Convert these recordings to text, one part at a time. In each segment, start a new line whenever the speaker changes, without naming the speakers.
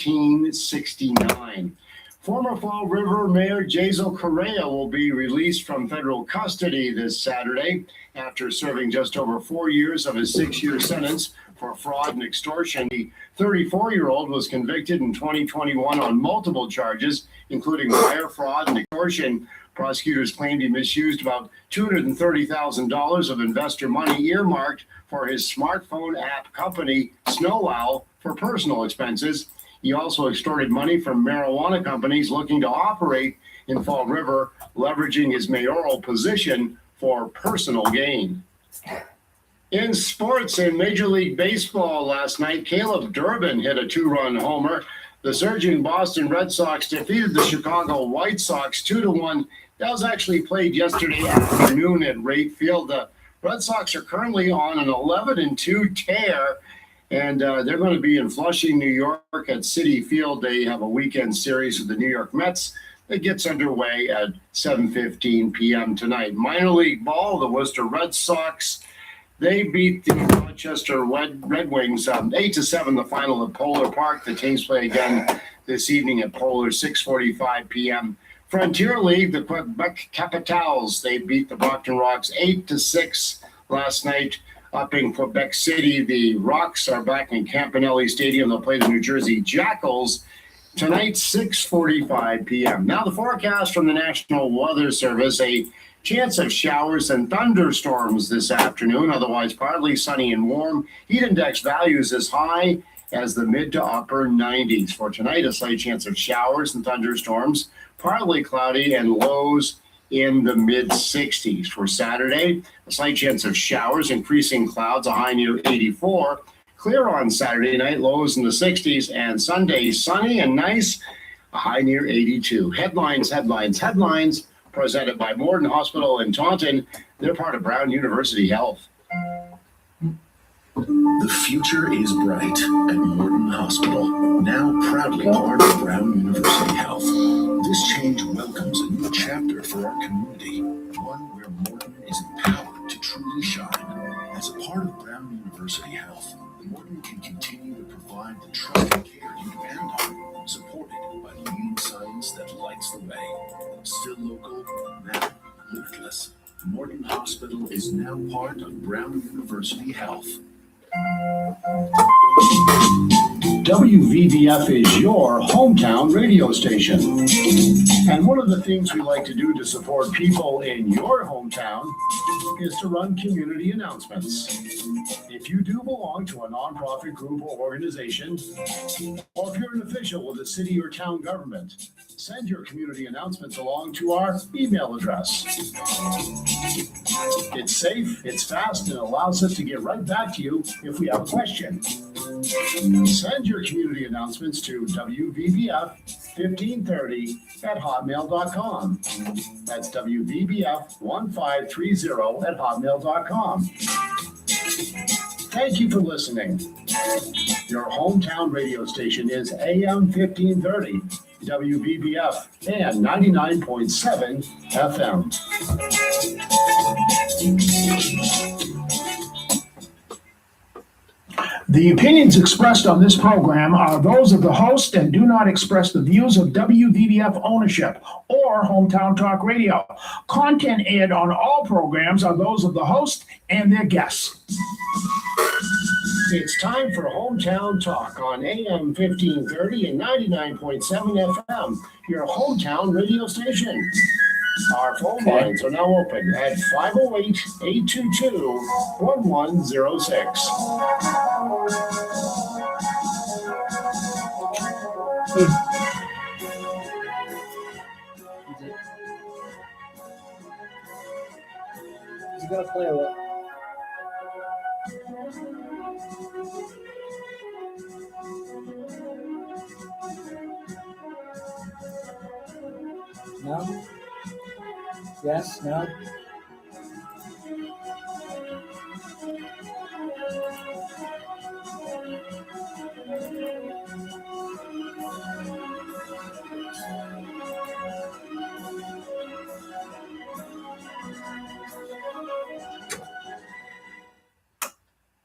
1969. Former Fall River Mayor Jazel Correa will be released from federal custody this Saturday after serving just over 4 years of his 6-year sentence for fraud and extortion. The 34-year-old was convicted in 2021 on multiple charges, including wire fraud and extortion. Prosecutors claimed he misused about $230,000 of investor money earmarked for his smartphone app company, SnowOwl, for personal expenses. He also extorted money from marijuana companies looking to operate in Fall River, leveraging his mayoral position for personal gain. In sports, in Major League Baseball last night, Caleb Durbin hit a 2-run homer. The surging Boston Red Sox defeated the Chicago White Sox 2-1. That was actually played yesterday afternoon at Rate Field. The Red Sox are currently on an 11-2 tear, and they're going to be in Flushing, New York at Citi Field. They have a weekend series with the New York Mets that gets underway at 7:15 p.m. tonight. Minor league ball, the Worcester Red Sox, they beat the Rochester Red Wings 8-7, the final at Polar Park. The teams play again this evening at Polar, 6:45 p.m. Frontier League, the Quebec Capitals, they beat the Brockton Rocks 8-6 last night up in Quebec City. The Rocks are back in Campanelli Stadium. They'll play the New Jersey Jackals tonight, 6:45 p.m. Now the forecast from the National Weather Service, a chance of showers and thunderstorms this afternoon, otherwise partly sunny and warm. Heat index values as high as the mid to upper 90s. For tonight, a slight chance of showers and thunderstorms, partly cloudy, and lows in the mid-60s. For Saturday, a slight chance of showers, increasing clouds, a high near 84. Clear on Saturday night, lows in the 60s, and Sunday, sunny and nice, a high near 82. Headlines, presented by Morton Hospital in Taunton. They're part of Brown University Health.
The future is bright at Morton Hospital, now proudly part of Brown University Health. This change welcomes a new chapter for our community, one where Morton is empowered to truly shine. As a part of Brown University Health, Morton can continue to provide the trusted care you depend on, supported by leading science that lights the way. Still local, now limitless. Morton Hospital is now part of Brown University Health.
WVVF is your hometown radio station. And one of the things we like to do to support people in your hometown is to run community announcements. If you do belong to a nonprofit group or organization, or if you're an official with a city or town government, send your community announcements along to our email address. It's safe, it's fast, and it allows us to get right back to you if we have a question. Send your community announcements to WVBF1530@hotmail.com. That's WVBF1530@hotmail.com. Thank you for listening. Your hometown radio station is AM 1530, WVBF, and 99.7 FM.
The opinions expressed on this program are those of the host and do not express the views of WVBF ownership or Hometown Talk Radio. Content aired on all programs are those of the host and their guests.
It's time for Hometown Talk on AM 1530 and 99.7 FM, your hometown radio station. Our phone lines are now open at 508-822-1106.
You gotta play a lot. No? Yes? No?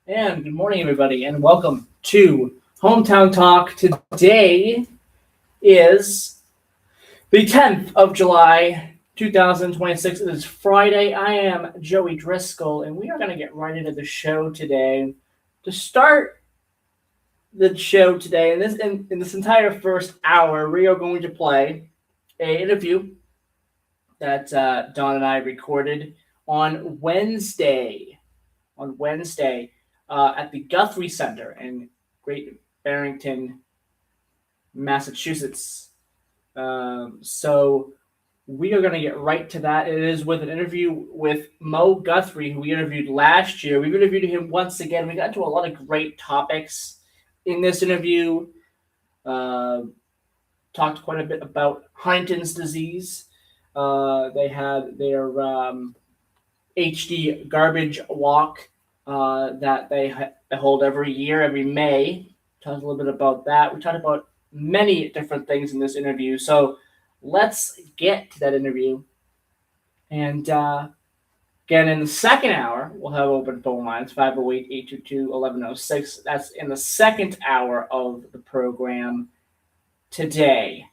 And good morning, everybody, and welcome to Hometown Talk.
Today is the 10th of July, 2026. It is Friday. I am Joey Driscoll, and we are going to get right into the show today. To start the show today, in this entire first hour, we are going to play an interview that Don and I recorded on Wednesday. At the Guthrie Center in Great Barrington, Massachusetts. So we are going to get right to that. It is with an interview with Mo Guthrie, who we interviewed last year. We've interviewed him once again. We got into a lot of great topics in this interview. Talked quite a bit about Huntington's disease. They had their HD garbage walk that they hold every year, every May. Talked a little bit about that. We talked about many different things in this interview. So let's get to that interview. And again, in the second hour, we'll have open phone lines, 508-822-1106. That's in the second hour of the program today.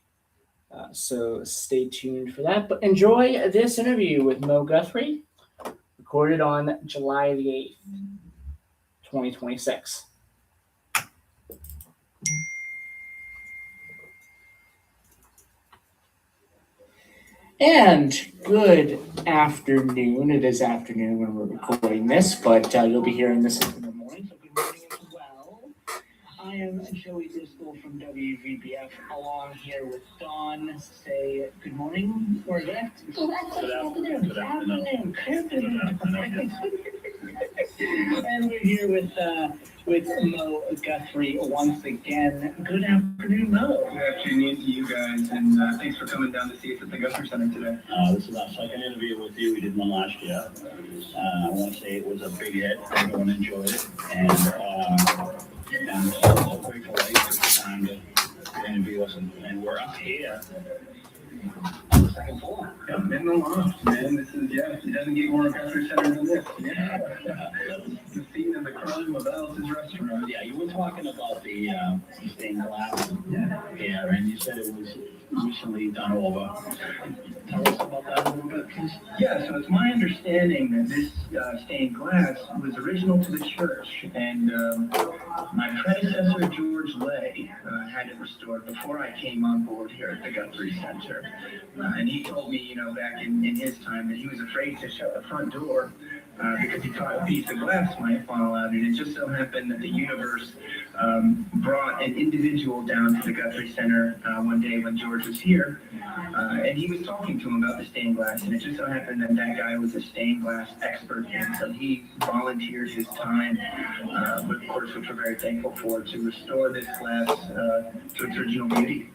So stay tuned for that. But enjoy this interview with Mo Guthrie, recorded on July the 8th, 2026. And good afternoon. It is afternoon when we're recording this, but you'll be hearing this in the morning, so good morning as well. I am Joey Driscoll from WVBF, along here with Dawn. Say good morning, or good afternoon. Good afternoon. And we're here with Mo Guthrie once again. Good afternoon, Mo.
Good afternoon to you guys, and thanks for coming down to see us at the Guthrie Center today.
This is our second interview with you. We did one last year. I want to say it was a big hit. Everyone enjoyed it, and I'm so grateful that you took the time to interview us, and we're up here on the second floor.
Yeah, in the loft, man. This is, it doesn't get more Guthrie Center than this.
Yeah.
The scene of the crime of Alice's restaurant.
Yeah, you were talking about the stained glass here, and you said it was recently done over. Tell us about that a little bit, please.
Yeah, so it's my understanding that this stained glass was original to the church, and my predecessor, George Lay, had it restored before I came on board here at the Guthrie Center. And he told me, back in his time that he was afraid to shut the front door because he thought a piece of glass might fall out. And it just so happened that the universe brought an individual down to the Guthrie Center one day when George was here, and he was talking to him about the stained glass, and it just so happened that that guy was a stained glass expert, and so he volunteered his time, of course, which we're very thankful for, to restore this glass to its original beauty.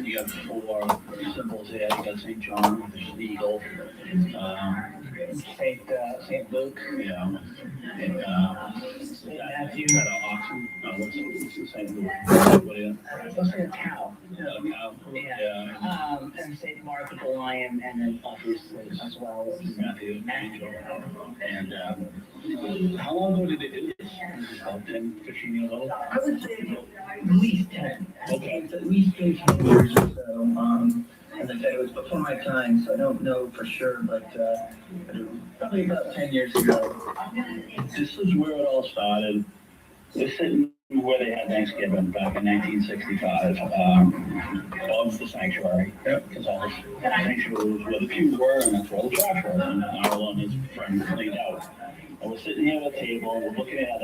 You have four symbols here. You got St. John, there's the eagle,
St. Luke.
Yeah. And
Matthew.
Got an oxen. What's the St. Luke? What is it?
Looks like a cow.
A cow.
Yeah. And St. Mark with the lion, and then obviously as well
Matthew. And how long ago did they do this? About 10, 15 years old?
I would say at least 10.
Okay.
It's at least 15 years or so. As I said, it was before my time, so I don't know for sure, but probably about 10 years ago.
This is where it all started. We're sitting where they had Thanksgiving back in 1965, of the sanctuary. Because all the sanctuary was where the pews were, and that's where all the trash was. And Arlo and his friends cleaned out. And we're sitting here at a table, we're looking at,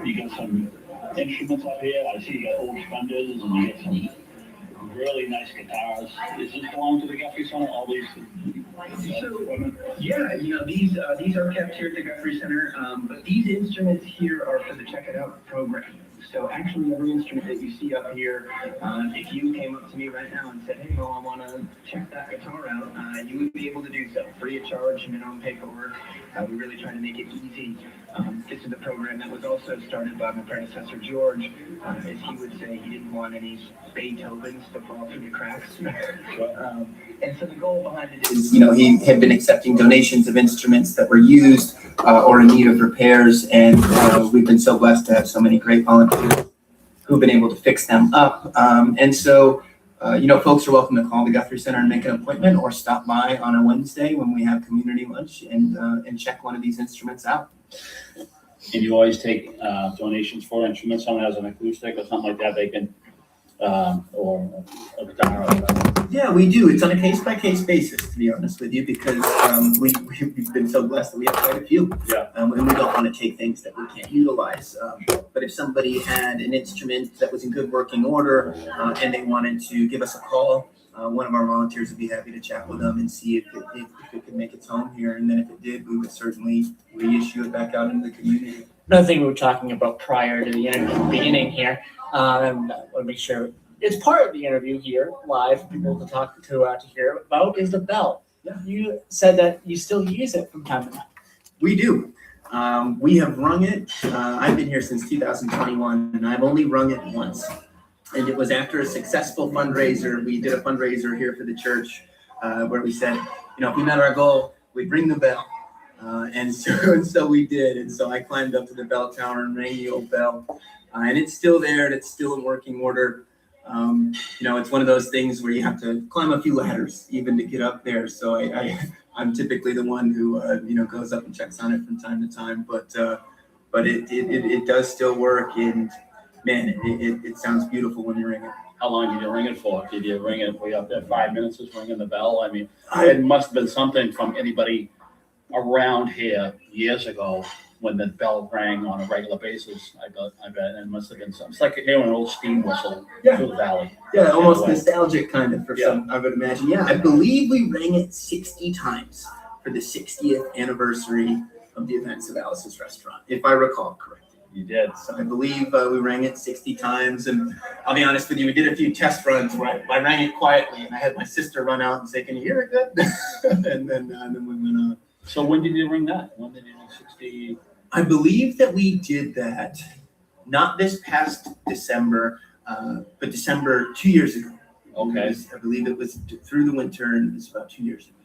you got some instruments up here. I see you got old Fenders, and you got some really nice guitars. Does this belong to the Guthrie Center? All these equipment?
Yeah, these are kept here at the Guthrie Center, but these instruments here are for the Check It Out program. So actually, every instrument that you see up here, if you came up to me right now and said, "Hey, Mo, I want to check that guitar out," you would be able to do so, free of charge, minimum paperwork. We really try to make it easy. This is a program that was also started by my predecessor, George. As he would say, he didn't want any Beethovens to fall through the cracks. And so the goal behind it is,
he had been accepting donations of instruments that were used or in need of repairs, and we've been so blessed to have so many great volunteers who've been able to fix them up. And so, folks are welcome to call the Guthrie Center and make an appointment, or stop by on a Wednesday when we have community lunch and check one of these instruments out.
And you always take donations for instruments. Someone has an acoustic or something like that, they can, or a guitar or whatever.
Yeah, we do. It's on a case-by-case basis, to be honest with you, because we've been so blessed that we have quite a few.
Yeah.
And we don't want to take things that we can't utilize. But if somebody had an instrument that was in good working order and they wanted to give us a call, one of our volunteers would be happy to chat with them and see if it could make its home here. And then if it did, we would certainly reissue it back out into the community.
Another thing we were talking about prior to the beginning here, and I want to make sure it's part of the interview here, live, for people to talk to hear about, is the bell.
Yeah.
You said that you still use it from time to time.
We do. We have rung it. I've been here since 2021, and I've only rung it once. And it was after a successful fundraiser. We did a fundraiser here for the church where we said, if we met our goal, we'd ring the bell. And so we did. And so I climbed up to the bell tower and rang the old bell. And it's still there, and it's still in working order. It's one of those things where you have to climb a few ladders even to get up there. So I'm typically the one who goes up and checks on it from time to time. But it does still work, and man, it sounds beautiful when you ring it.
How long did you ring it for? Did you ring it way up there 5 minutes just ringing the bell? I mean, it must have been something from anybody around here years ago when the bell rang on a regular basis. I bet it must have been something. It's like hearing an old steam whistle through the valley.
Yeah, almost
Anyway.
nostalgic kind of for some, I would imagine. Yeah, I believe we rang it 60 times for the 60th anniversary of the events of Alice's Restaurant, if I recall correctly.
You did.
So I believe we rang it 60 times, and I'll be honest with you, we did a few test runs where I rang it quietly, and I had my sister run out and say, "Can you hear it good?" and then we went on.
So when did you ring that? When did you ring 60?
I believe that we did that, not this past December, but December 2 years ago.
Okay.
I believe it was through the winter, and it was about 2 years ago.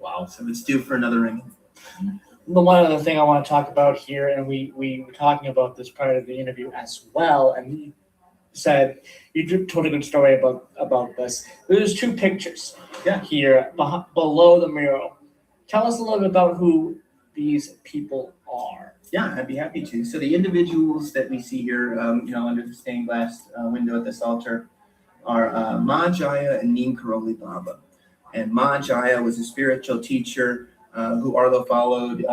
Wow.
So it's due for another ringing.
The one other thing I want to talk about here, and we were talking about this prior to the interview as well, and you said, you told a good story about this. There's two pictures here below the mural. Tell us a little bit about who these people are.
Yeah, I'd be happy to. So the individuals that we see here, under the stained glass window at this altar are Ma Jaya and Neem Karoli Baba. And Ma Jaya was a spiritual teacher who Arlo followed,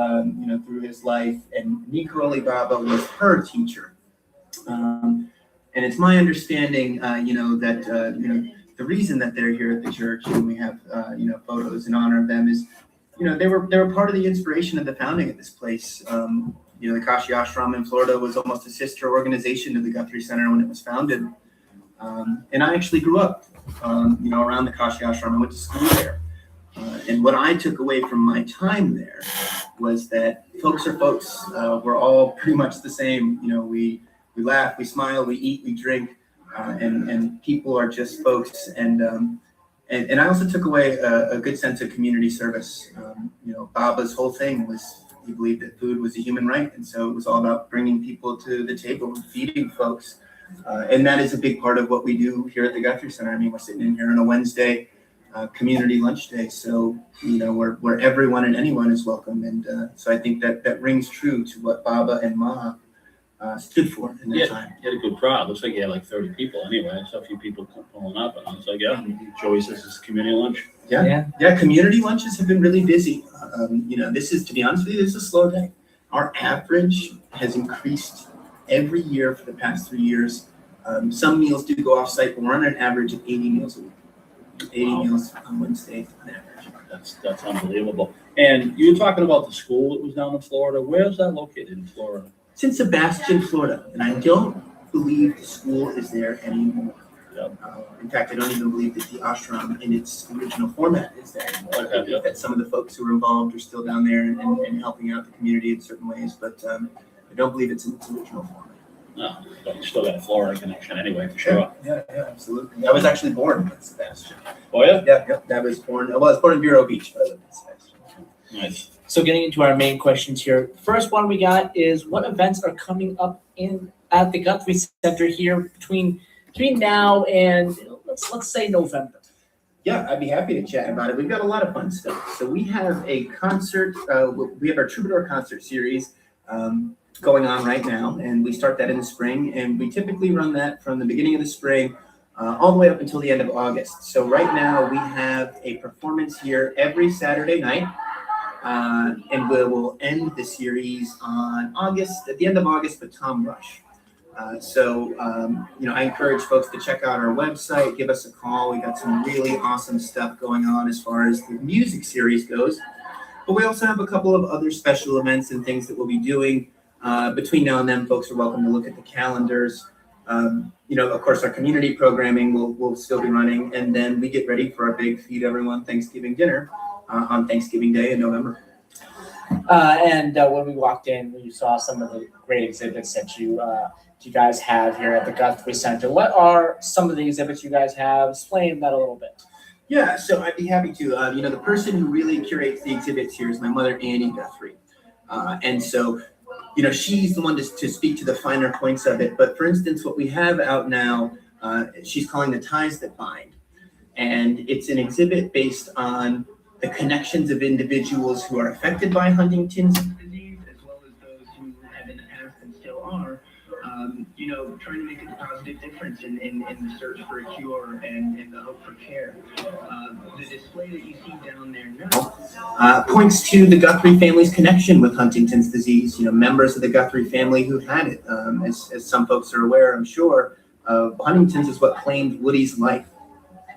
through his life, and Neem Karoli Baba was her teacher. And it's my understanding, that the reason that they're here at the church and we have, photos in honor of them is, they were part of the inspiration of the founding of this place. The Kashi Ashram in Florida was almost a sister organization to the Guthrie Center when it was founded. And I actually grew up, around the Kashi Ashram. I went to school there. And what I took away from my time there was that folks are folks. We're all pretty much the same. We laugh, we smile, we eat, we drink, and people are just folks. And I also took away a good sense of community service. Baba's whole thing was he believed that food was a human right, and so it was all about bringing people to the table and feeding folks. And that is a big part of what we do here at the Guthrie Center. I mean, we're sitting in here on a Wednesday, community lunch day, so where everyone and anyone is welcome. And so I think that rings true to what Baba and Ma stood for in that time.
You had a good crowd. Looks like you had like 30 people anyway. So a few people pulling up, and I was like, Joey says this is community lunch.
Yeah. Community lunches have been really busy. This is, to be honest with you, this is a slow day. Our average has increased every year for the past 3 years. Some meals do go off site, but we're on an average of 80 meals a week. 80 meals on Wednesday on average.
That's unbelievable. And you were talking about the school that was down in Florida. Where's that located in Florida?
It's in Sebastian, Florida, and I don't believe the school is there anymore.
Yep.
In fact, I don't even believe that the ashram in its original format is there anymore. I
Okay,
believe that some of the folks who are involved are still down there and helping out the community in certain ways, but I don't believe it's in its original format.
No, but you still got a Florida connection anyway, for sure.
Yeah, absolutely. I was actually born in Sebastian.
Oh, yeah?
Yeah, I was born in Vero Beach, but I lived in Sebastian.
Nice.
So getting into our main questions here. First one we got is what events are coming up at the Guthrie Center here between now and let's say November.
Yeah, I'd be happy to chat about it. We've got a lot of fun stuff. So we have a concert, we have our Troubadour concert series going on right now, and we start that in the spring, and we typically run that from the beginning of the spring all the way up until the end of August. So right now we have a performance here every Saturday night, and we will end the series at the end of August with Tom Rush. I encourage folks to check out our website, give us a call. We got some really awesome stuff going on as far as the music series goes. But we also have a couple of other special events and things that we'll be doing. Between now and then, folks are welcome to look at the calendars. Of course, our community programming will still be running. And then we get ready for our big Feed Everyone Thanksgiving dinner on Thanksgiving Day in November.
When we walked in, we saw some of the great exhibits that you guys have here at the Guthrie Center. What are some of the exhibits you guys have? Explain that a little bit.
Yeah, so I'd be happy to. The person who really curates the exhibits here is my mother, Annie Guthrie. She's the one to speak to the finer points of it. But for instance, what we have out now, she's calling The Ties That Bind. And it's an exhibit based on the connections of individuals who are affected by Huntington's disease, as well as those who have in the past and still are, trying to make a positive difference in the search for a cure and in the hope for care. The display that you see down there now points to the Guthrie family's connection with Huntington's disease. Members of the Guthrie family who had it. As some folks are aware, I'm sure, Huntington's is what claimed Woody's life.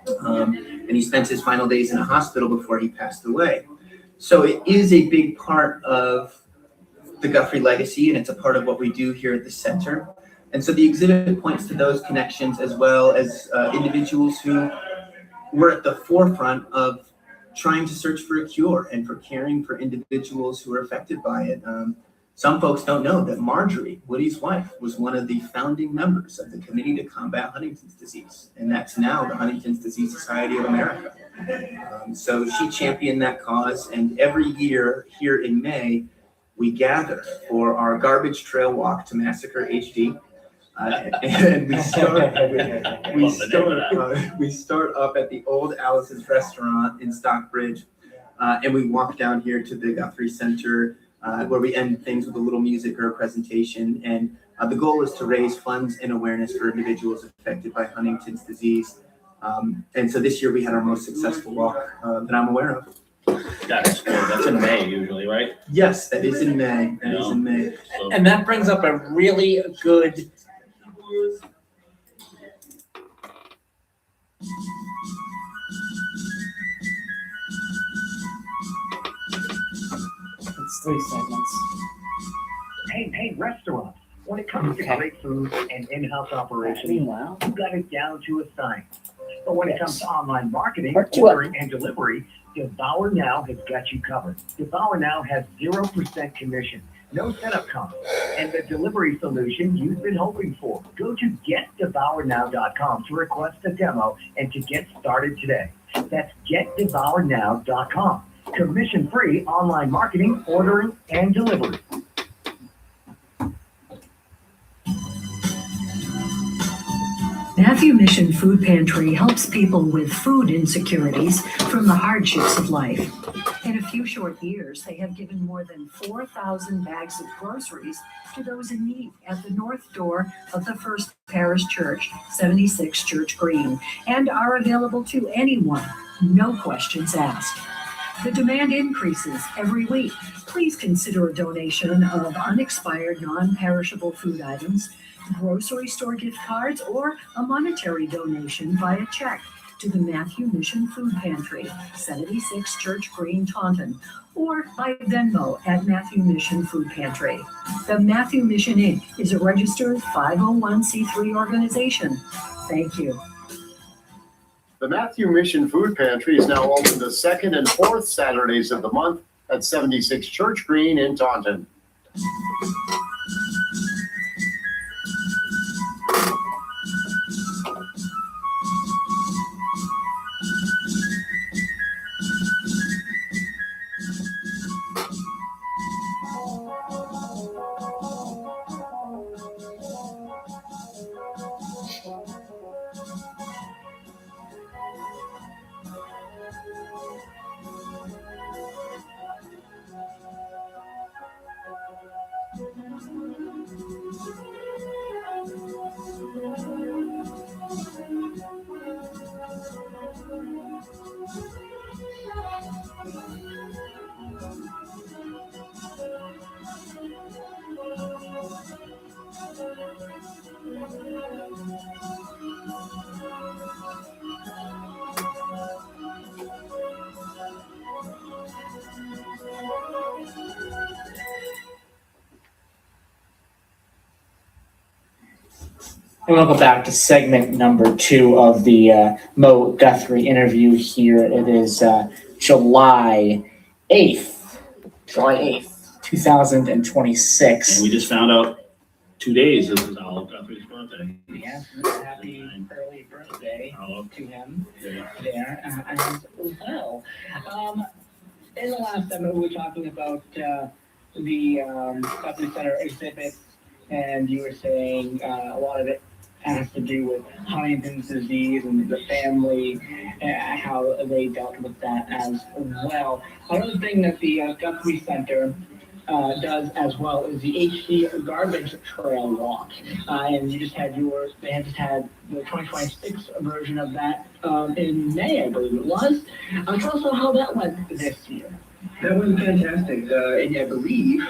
And he spent his final days in a hospital before he passed away. So it is a big part of the Guthrie legacy, and it's a part of what we do here at the center. And so the exhibit points to those connections, as well as individuals who were at the forefront of trying to search for a cure and for caring for individuals who are affected by it. Some folks don't know that Marjorie, Woody's wife, was one of the founding members of the Committee to Combat Huntington's Disease, and that's now the Huntington's Disease Society of America. So she championed that cause, and every year here in May, we gather for our garbage trail walk to Massacre HD. And we start up at the old Alice's restaurant in Stockbridge, and we walk down here to the Guthrie Center, where we end things with a little music or a presentation. And the goal is to raise funds and awareness for individuals affected by Huntington's disease. And so this year we had our most successful walk that I'm aware of.
That's cool. That's in May usually, right?
Yes, that is in May.
So,
And that brings up a really good It's 3 segments.
Hey, restaurants. When it comes to great food and in-house operations,
Meanwhile,
you got it down to a science. But when it comes to online marketing,
Part 2 up.
ordering, and delivery, Devour Now has got you covered. Devour Now has 0% commission, no setup costs, and the delivery solution you've been hoping for. Go to getdevournow.com to request a demo and to get started today. That's getdevournow.com. Commission-free online marketing, ordering, and delivery.
Matthew Mission Food Pantry helps people with food insecurities from the hardships of life. In a few short years, they have given more than 4,000 bags of groceries to those in need at the north door of the First Parish Church, 76 Church Green, and are available to anyone, no questions asked. The demand increases every week. Please consider a donation of unexpired, non-perishable food items, grocery store gift cards, or a monetary donation via check to the Matthew Mission Food Pantry, 76 Church Green, Taunton, or by Venmo at Matthew Mission Food Pantry. The Matthew Mission Inc. is a registered 501c3 organization. Thank you.
The Matthew Mission Food Pantry is now open the second and fourth Saturdays of the month at 76 Church Green in Taunton.
And welcome back to segment number 2 of the Mo Guthrie interview here. It is July 8th, 2026.
And we just found out 2 days this is Al Guthrie's birthday.
Yes, happy early birthday to him
Yeah.
there as well. In the last segment, we were talking about the Guthrie Center exhibit, and you were saying a lot of it has to do with Huntington's disease and the family, how they dealt with that as well. Another thing that the Guthrie Center does as well is the HC Garbage Trail Walk. And you just had they had just had the 2026 version of that in May, I believe it was. Tell us how that went this year.
That went fantastic, and I believe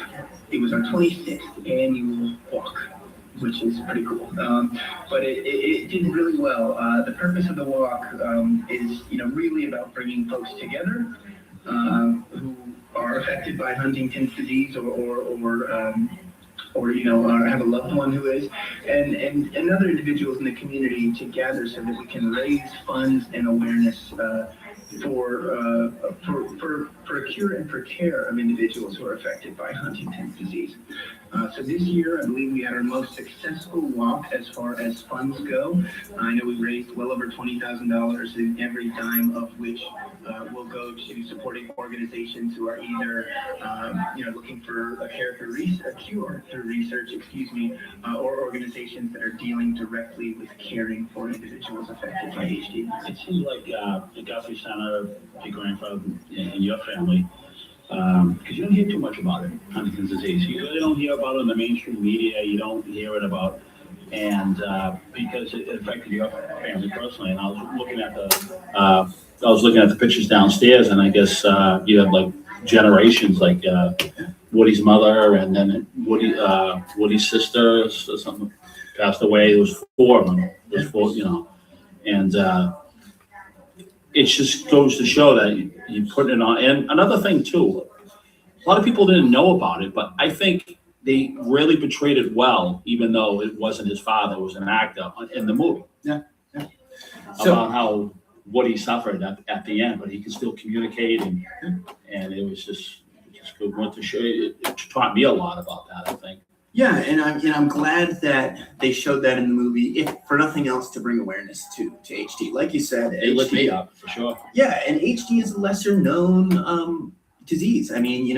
it was our 26th annual walk, which is pretty cool. But it did really well. The purpose of the walk is, really about bringing folks together who are affected by Huntington's disease or have a loved one who is, and other individuals in the community to gather so that we can raise funds and awareness for a cure and for care of individuals who are affected by Huntington's disease. So this year, I believe we had our most successful walk as far as funds go. I know we raised well over $20,000, and every dime of which will go to supporting organizations who are either, looking for a cure through research, or organizations that are dealing directly with caring for individuals affected by HD.
It seems like the Guthrie Center, your grandfather and your family, because you don't hear too much about it, Huntington's disease. You really don't hear about it in the mainstream media. You don't hear it about, and because it affected your family personally. And I was looking at the pictures downstairs, and I guess you had like generations, like Woody's mother, and then Woody's sister or something passed away. There was 4 of them. There was 4, and it just goes to show that you put it on. And another thing too, a lot of people didn't know about it, but I think they really portrayed it well, even though it wasn't his father, it was an actor in the movie.
Yeah.
About how Woody suffered at the end, but he could still communicate, and it was just good. Went to show you, it taught me a lot about that, I think.
Yeah, and I'm glad that they showed that in the movie, if for nothing else, to bring awareness to HD. Like you said,
It lit me up for sure.
Yeah, and HD is a lesser known disease. I mean,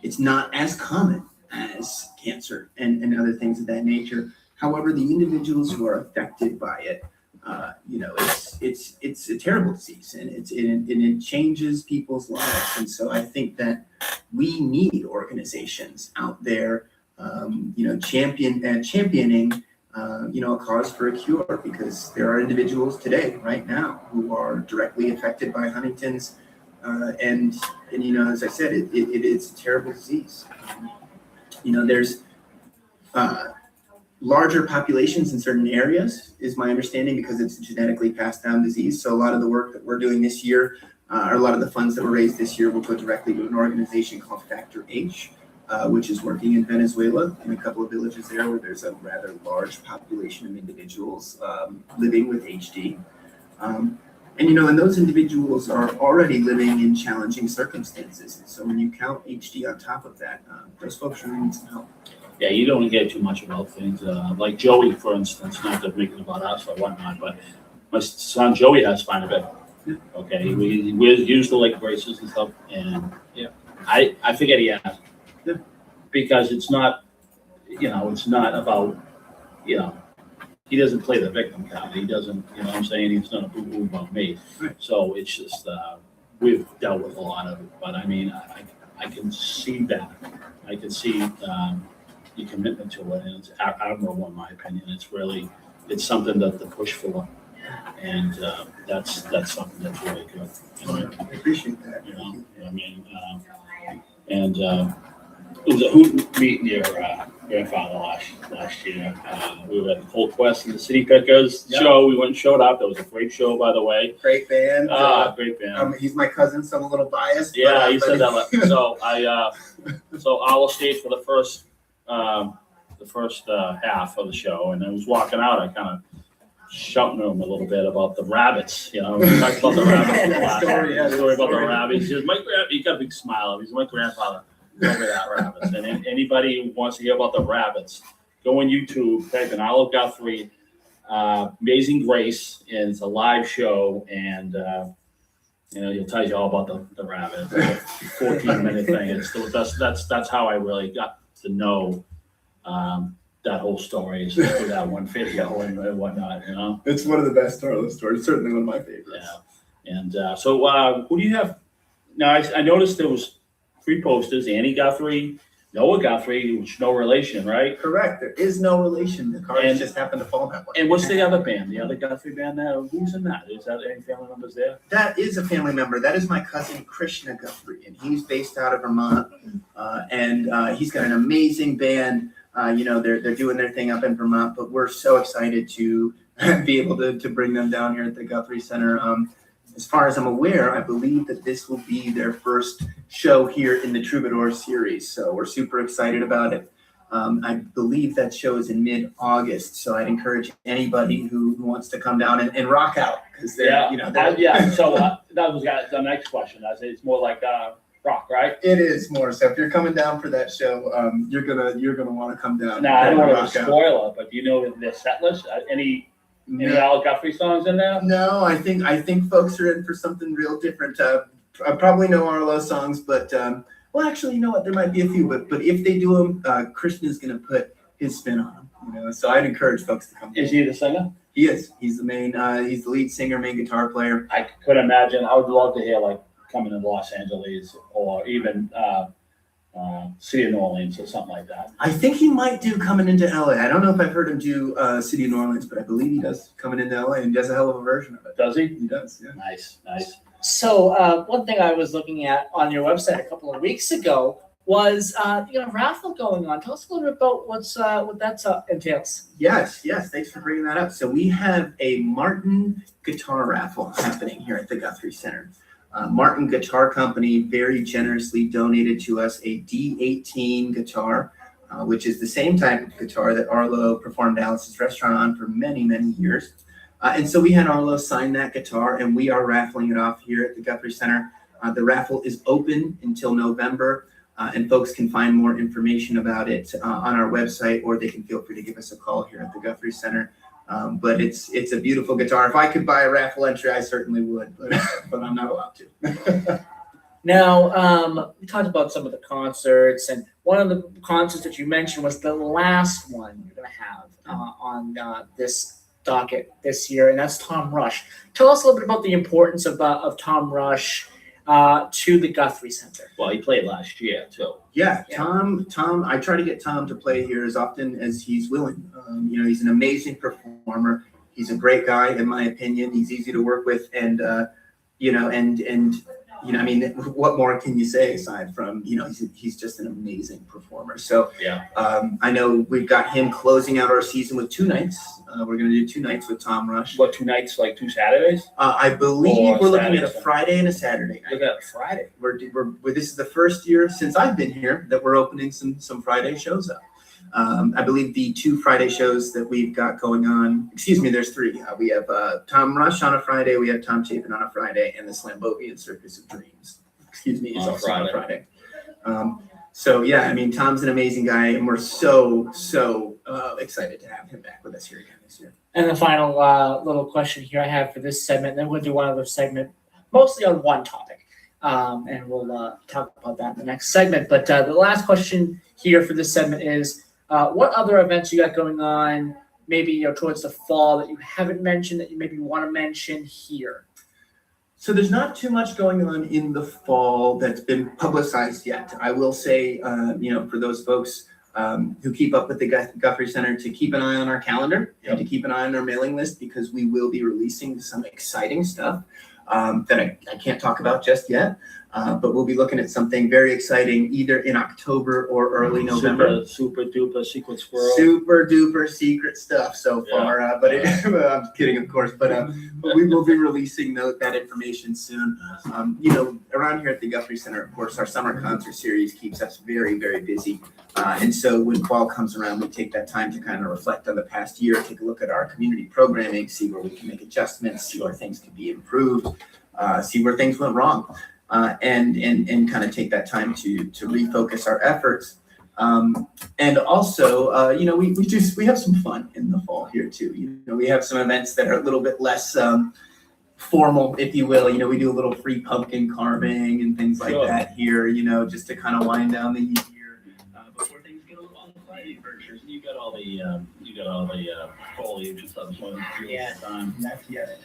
it's not as common as cancer and other things of that nature. However, the individuals who are affected by it, it's a terrible disease, and it changes people's lives. And so I think that we need organizations out there, championing, a cause for a cure, because there are individuals today, right now, who are directly affected by Huntington's, and as I said, it's a terrible disease. There's larger populations in certain areas, is my understanding, because it's a genetically passed down disease. So a lot of the work that we're doing this year, or a lot of the funds that were raised this year, will go directly to an organization called Factor H, which is working in Venezuela, in a couple of villages there where there's a rather large population of individuals living with HD. And those individuals are already living in challenging circumstances. And so when you count HD on top of that, those folks really need some help.
Yeah, you don't get too much about things. Like Joey, for instance, not to make it about us or whatnot, but my son Joey has spina bifida. Okay, we used the leg braces and stuff, and I forget he has.
Yeah.
Because it's not, it's not about, he doesn't play the victim card. He doesn't, what I'm saying? He's not a boo-boo about me.
Right.
So it's just, we've dealt with a lot of it. But I mean, I can see that. I can see your commitment to it. And it's admirable, in my opinion. It's something that to push for. And that's something that's really good.
I appreciate that.
I mean, and it was a hoot meeting your grandfather last year. We were at the Cold Quest and the City Pickers show. We went and showed up. That was a great show, by the way.
Great band.
Great band.
He's my cousin, so I'm a little biased.
Yeah, you said that. So Arlo stayed for the first half of the show, and I was walking out. I kind of shouting to him a little bit about the rabbits. We talked about the rabbits. Story about the rabbits. He says, he got a big smile. He's my grandfather. Over that rabbits. And anybody who wants to hear about the rabbits, go on YouTube, type in Arlo Guthrie, Amazing Grace, and it's a live show, and he'll tell you all about the rabbit. It's a 14-minute thing. That's how I really got to know that whole story, is through that one video and whatnot.
It's one of the best Arlo stories. Certainly one of my favorites.
Yeah. And so who do you have now? I noticed there was 3 posters: Annie Guthrie, Noah Guthrie, which no relation, right?
Correct. There is no relation. The cards just happened to fall that way.
And what's the other band? The other Guthrie band there? Who's in that? Is that any family members there?
That is a family member. That is my cousin Krishna Guthrie, and he's based out of Vermont. And he's got an amazing band. They're doing their thing up in Vermont, but we're so excited to be able to bring them down here at the Guthrie Center. As far as I'm aware, I believe that this will be their first show here in the Troubadour series. So we're super excited about it. I believe that show is in mid-August. So I'd encourage anybody who wants to come down and rock out. Because
So that was the next question. I say it's more like rock, right?
It is more. So if you're coming down for that show, you're gonna want to come down.
Now, I don't want to spoil it, but do you know their set list? Any Arlo Guthrie songs in there?
No, I think folks are in for something real different. I probably know Arlo songs, but well, actually, you know what? There might be a few, but if they do them, Krishna's going to put his spin on them. So I'd encourage folks to come.
Is he the singer?
He is. He's the main. He's the lead singer, main guitar player.
I could imagine. I would love to hear coming in Los Angeles or even City of New Orleans or something like that.
I think he might do coming into LA. I don't know if I've heard him do City of New Orleans, but I believe he does coming into LA, and he does a hell of a version of it.
Does he?
He does. Yeah.
Nice.
So one thing I was looking at on your website a couple of weeks ago was you got a raffle going on. Tell us a little bit about what that entails.
Yes. Thanks for bringing that up. So we have a Martin guitar raffle happening here at the Guthrie Center. Martin Guitar Company very generously donated to us a D18 guitar, which is the same type of guitar that Arlo performed Alice's Restaurant on for many, many years. And so we had Arlo sign that guitar, and we are raffling it off here at the Guthrie Center. The raffle is open until November, and folks can find more information about it on our website, or they can feel free to give us a call here at the Guthrie Center. But it's a beautiful guitar. If I could buy a raffle entry, I certainly would, but I'm not allowed to.
Now, we talked about some of the concerts, and one of the concerts that you mentioned was the last one you're going to have on this docket this year, and that's Tom Rush. Tell us a little bit about the importance of Tom Rush to the Guthrie Center.
Well, he played last year too.
Yeah. Tom. I try to get Tom to play here as often as he's willing. He's an amazing performer. He's a great guy, in my opinion. He's easy to work with, and You know, I mean, what more can you say aside from, you know, he's just an amazing performer. So
Yeah.
I know we've got him closing out our season with 2 nights. We're going to do 2 nights with Tom Rush.
What, 2 nights, like 2 Saturdays?
I believe
Or
we're looking at a
Saturday.
Friday and a Saturday night.
Look at Friday.
This is the first year since I've been here that we're opening some Friday shows up. I believe the 2 Friday shows that we've got going on, there's 3. We have Tom Rush on a Friday, we have Tom Chapin on a Friday, and the Slambovian Circus of Dreams, is
On
also on a Friday. So yeah, I mean, Tom's an amazing guy, and we're so excited to have him back with us here again this year.
And the final little question here I have for this segment, then we'll do one other segment, mostly on one topic, and we'll talk about that in the next segment. But the last question here for this segment is, what other events you got going on, maybe towards the fall that you haven't mentioned that you maybe want to mention here?
So there's not too much going on in the fall that's been publicized yet. I will say, for those folks who keep up with the Guthrie Center, to keep an eye on our calendar and to keep an eye on our mailing list, because we will be releasing some exciting stuff that I can't talk about just yet. But we'll be looking at something very exciting either in October or early November.
Super duper secret squirrel.
Super duper secret stuff so far. I'm kidding, of course. But we will be releasing that information soon. Around here at the Guthrie Center, of course, our summer concert series keeps us very, very busy. And so when fall comes around, we take that time to kind of reflect on the past year, take a look at our community programming, see where we can make adjustments, see where things can be improved, see where things went wrong. And kind of take that time to refocus our efforts. And also, we have some fun in the fall here too. We have some events that are a little bit less formal, if you will. We do a little free pumpkin carving and things like that here, just to kind of wind down the year before things get a little on the side.
You got all the foliage and stuff.
Yes,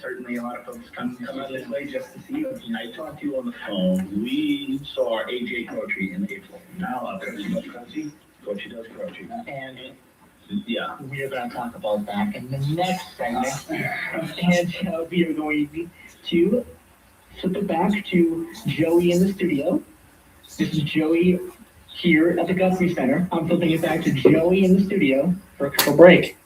certainly a lot of folks come out this way just to see you.
I talked to you on the phone. We saw AJ Croce in April.
Now, Croce
does Croce.
and
Yeah.
we are going to talk about that in the next segment. And we are going to flip it back to Joey in the studio. This is Joey here at the Guthrie Center. I'm flipping it back to Joey in the studio for a
For break.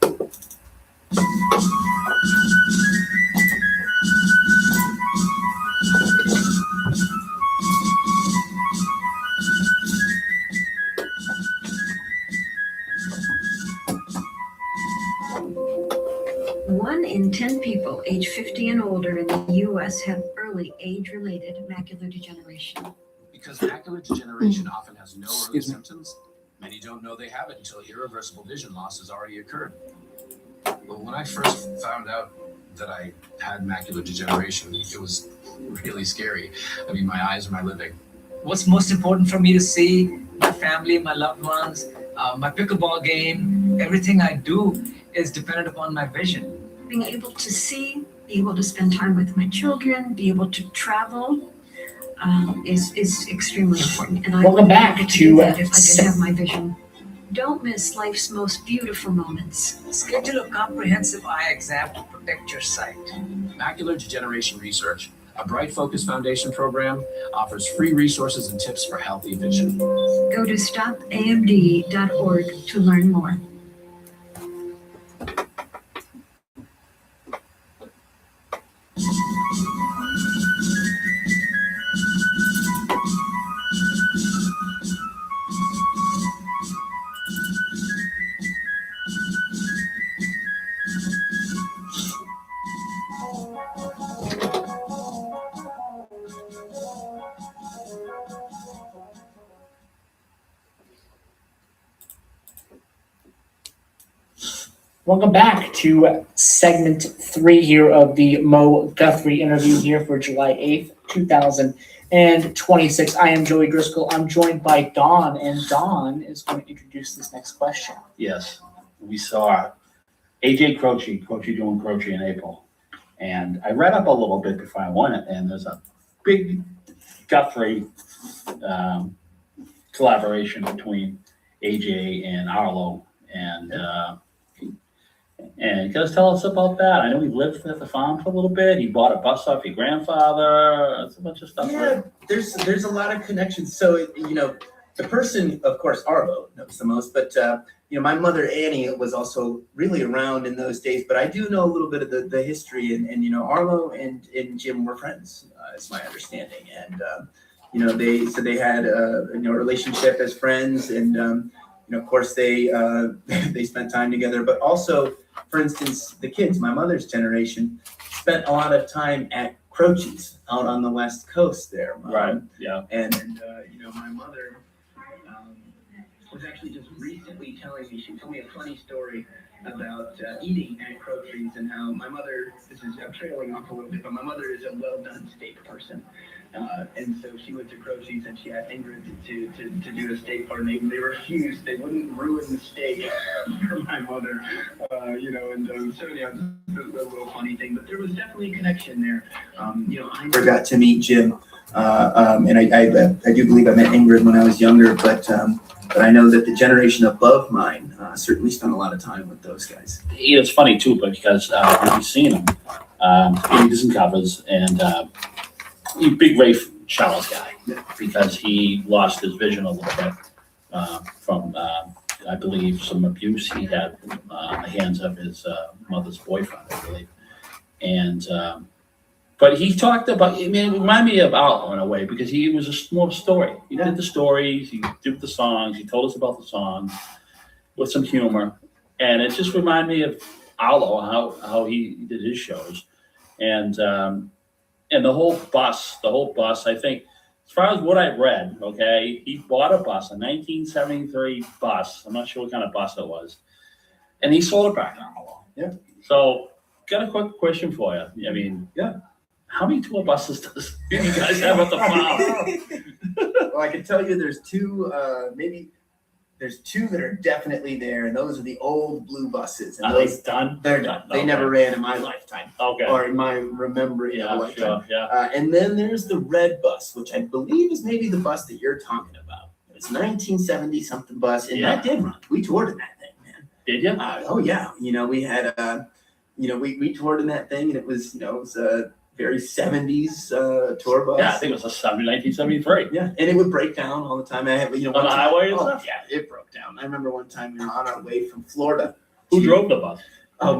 One in 10 people age 50 and older in the U.S. have early age-related macular degeneration.
Because macular degeneration often has no early symptoms, many don't know they have it until irreversible vision loss has already occurred. But when I first found out that I had macular degeneration, it was really scary. I mean, my eyes are my living.
What's most important for me to see my family, my loved ones, my pickleball game, everything I do is dependent upon my vision.
Being able to see, be able to spend time with my children, be able to travel is extremely important. And I
Welcome
wouldn't be
back
able
to,
do that if I didn't have my vision. Don't miss life's most beautiful moments.
Schedule a comprehensive eye exam to protect your sight.
Macular Degeneration Research, a Bright Focus Foundation program, offers free resources and tips for healthy vision.
Go to stopamd.org to learn more.
Welcome back to segment 3 here of the Mo Guthrie interview here for July 8th, 2026. I am Joey Driscoll. I'm joined by Don, and Don is going to introduce this next question.
Yes, we saw AJ Croce doing Croce in April. And I read up a little bit before I won it, and there's a big Guthrie collaboration between AJ and Arlo. And And you guys tell us about that. I know he lived at the farm for a little bit. He bought a bus off your grandfather. That's a bunch of stuff.
Yeah, there's a lot of connections. So the person, of course, Arlo knows the most, but my mother Annie was also really around in those days. But I do know a little bit of the history, and Arlo and Jim were friends, is my understanding, and they had a relationship as friends, and of course they spent time together, but also. For instance, the kids, my mother's generation, spent a lot of time at Croce's out on the West Coast there.
Right. Yeah.
And my mother
was actually just recently telling me, she told me a funny story about eating at Croce's and how my mother, I'm trailing off a little bit, but my mother is a well-done steak person. And so she went to Croce's and she had Ingrid to do a steak part, and they refused. They wouldn't ruin the steak for my mother, so yeah, just a little funny thing. But there was definitely a connection there. I
forgot to meet Jim, and I do believe I met Ingrid when I was younger, but I know that the generation above mine certainly spent a lot of time with those guys.
It's funny too, but because we've seen him, he does some covers, and he's a big Ray Charles guy because he lost his vision a little bit from, I believe, some abuse he had at the hands of his mother's boyfriend, I believe. And but he talked about, it reminded me of Al in a way, because he was more of a story. He did the stories, he did the songs, he told us about the songs with some humor. And it just reminded me of Arlo, how he did his shows. And the whole bus, I think, as far as what I've read, okay, he bought a bus, a 1973 bus. I'm not sure what kind of bus it was. And he sold it back to Arlo.
Yeah.
So, got a quick question for you. I mean,
yeah.
How many tour buses do you guys have at the farm?
Well, I can tell you there's two, there's two that are definitely there, and those are the old blue buses. And
Are
those,
they done?
They're done. They never ran in my lifetime.
Okay.
Or in my remembering of a lifetime.
Sure, yeah.
And then there's the red bus, which I believe is maybe the bus that you're talking about. It's 1970 something bus, and that did run. We toured in that thing, man.
Did you?
Oh yeah. We had we toured in that thing, and it was it was a very 70s tour bus.
Yeah, I think it was 1973.
Yeah, and it would break down all the time. I have,
on the highway and stuff?
Yeah, it broke down. I remember one time we were on our way from Florida.
Who drove the bus?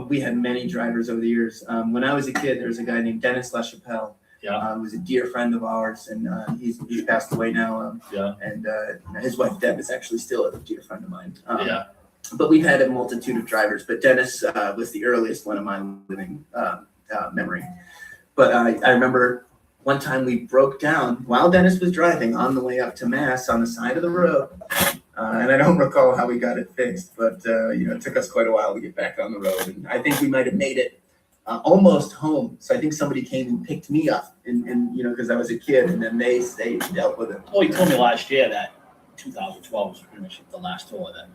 We had many drivers over the years. When I was a kid, there was a guy named Dennis LaChapelle.
Yeah.
Who was a dear friend of ours, and he's passed away now. And his wife Deb is actually still a dear friend of mine. But we've had a multitude of drivers, but Dennis was the earliest one of my living memory. But I remember one time we broke down while Dennis was driving on the way up to Mass on the side of the road. And I don't recall how we got it fixed, but it took us quite a while to get back on the road. And I think we might have made it almost home. So I think somebody came and picked me up, and because I was a kid, and then they stayed and dealt with it.
Well, he told me last year that 2012 was pretty much the last tour then.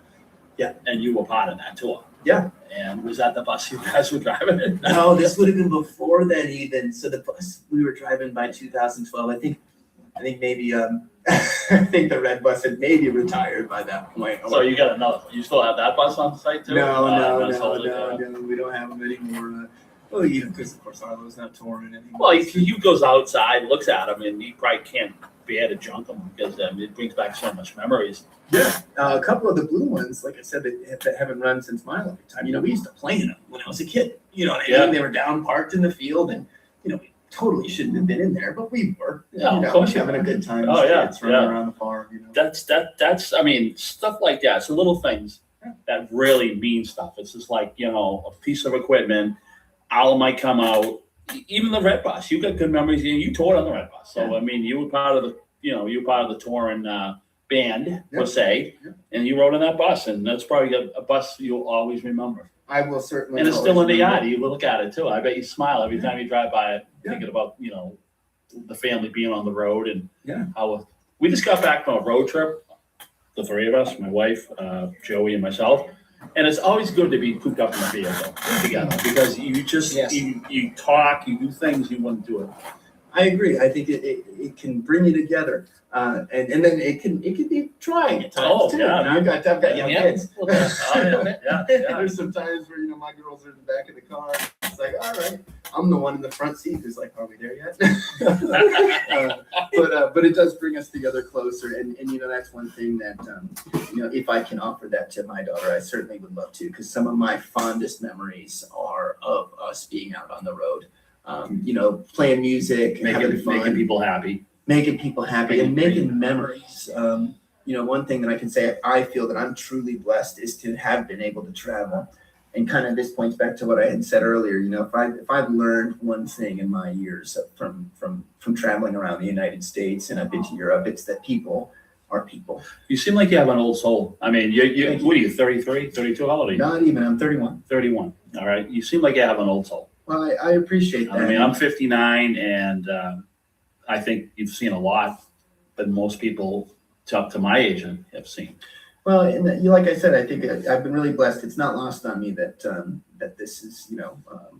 Yeah.
And you were part of that tour.
Yeah.
And was that the bus you guys were driving in?
No, this would have been before then even. So the bus we were driving by 2012, I think maybe I think the red bus had maybe retired by that point.
So you got another. You still have that bus on site too?
No, we don't have them anymore. Because of course Arlo's not touring anymore.
Well, he goes outside, looks at them, and he probably can't bear to junk them because it brings back so much memories.
Yeah, a couple of the blue ones, like I said, that haven't run since my lifetime. We used to play in them when I was a kid. You know what I mean? They were down parked in the field, and we totally shouldn't have been in there, but we were.
Yeah, of course,
having a good time.
Oh yeah,
kids running around the farm.
That's. I mean, stuff like that. It's the little things that really mean stuff. It's just like a piece of equipment. Owl might come out. Even the red bus, you got good memories. You toured on the red bus, so I mean, you were part of the touring band per se, and you rode on that bus, and that's probably a bus you'll always remember.
I will certainly.
And it's still in the yard. You look at it too. I bet you smile every time you drive by it, thinking about the family being on the road and how we just got back from a road trip. The three of us, my wife, Joey, and myself. And it's always good to be cooped up in the vehicle together because you just you talk, you do things you wouldn't do it
I agree. I think it can bring you together, and then it can be trying at times too.
yeah.
You know, I've got young kids.
Yeah.
There's some times where my girls are in the back of the car. It's like, all right, I'm the one in the front seat who's like, are we there yet? But it does bring us together closer, and that's one thing that if I can offer that to my daughter, I certainly would love to, because some of my fondest memories are of us being out on the road. Playing music, having fun,
making people happy,
and making memories. One thing that I can say I feel that I'm truly blessed is to have been able to travel. And kind of this points back to what I had said earlier. If I've learned one thing in my years from traveling around the United States, and I've been to Europe, it's that people are people.
You seem like you have an old soul. I mean, what are you, 33, 32? How old are you?
Not even. I'm 31.
31. All right. You seem like you have an old soul.
Well, I appreciate that.
I mean, I'm 59, and I think you've seen a lot, but most people up to my age have seen.
Well, and like I said, I think I've been really blessed. It's not lost on me that this is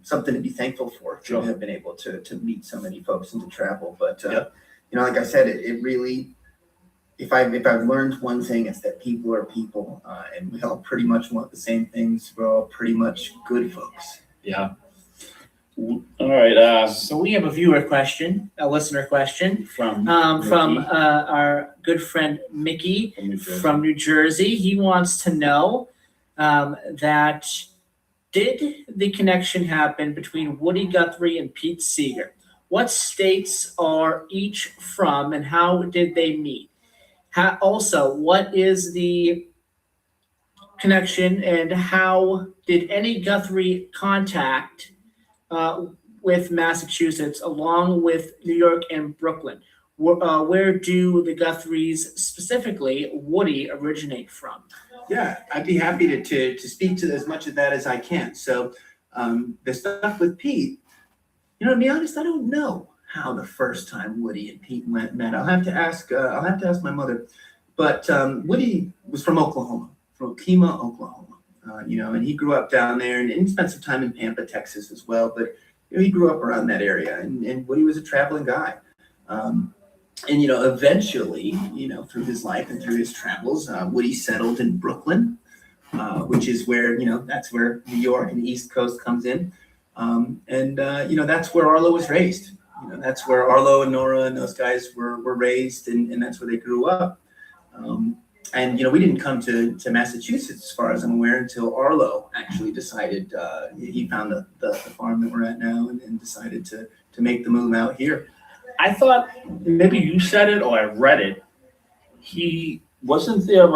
something to be thankful for.
Sure.
To have been able to meet so many folks and to travel. But like I said, it really, if I've learned one thing, it's that people are people, and we all pretty much want the same things. We're all pretty much good folks.
Yeah. All right.
So we have a viewer question, a listener question
From
our good friend Mickey from New Jersey. He wants to know that did the connection happen between Woody Guthrie and Pete Seeger? What states are each from, and how did they meet? Also, what is the connection, and how did any Guthrie contact with Massachusetts, along with New York and Brooklyn? Where do the Guthries, specifically Woody, originate from?
Yeah, I'd be happy to speak to as much of that as I can. So the stuff with Pete, to be honest, I don't know how the first time Woody and Pete met. I'll have to ask my mother. But Woody was from Oklahoma, from Okemah, Oklahoma. And he grew up down there, and he spent some time in Pampa, Texas as well. But he grew up around that area, and Woody was a traveling guy. Eventually, through his life and through his travels, Woody settled in Brooklyn, which is where, that's where New York and the East Coast comes in. That's where Arlo was raised. That's where Arlo and Nora and those guys were raised, and that's where they grew up. We didn't come to Massachusetts, as far as I'm aware, until Arlo actually decided, he found the farm that we're at now and decided to make the move out here.
I thought maybe you said it or I read it. He wasn't there.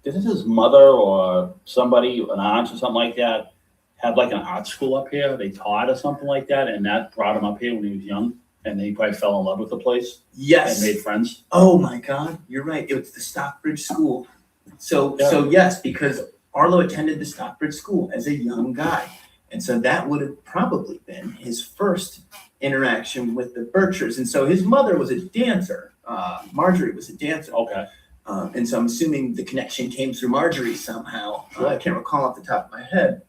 Didn't his mother or somebody, an aunt or something like that, had like an art school up here? They taught or something like that, and that brought him up here when he was young. And he probably fell in love with the place.
Yes.
And made friends.
Oh my God, you're right. It was the Stockbridge School. So yes, because Arlo attended the Stockbridge School as a young guy. And so that would have probably been his first interaction with the Berkshires. And so his mother was a dancer. Marjorie was a dancer.
Okay.
And so I'm assuming the connection came through Marjorie somehow. I can't recall off the top of my head.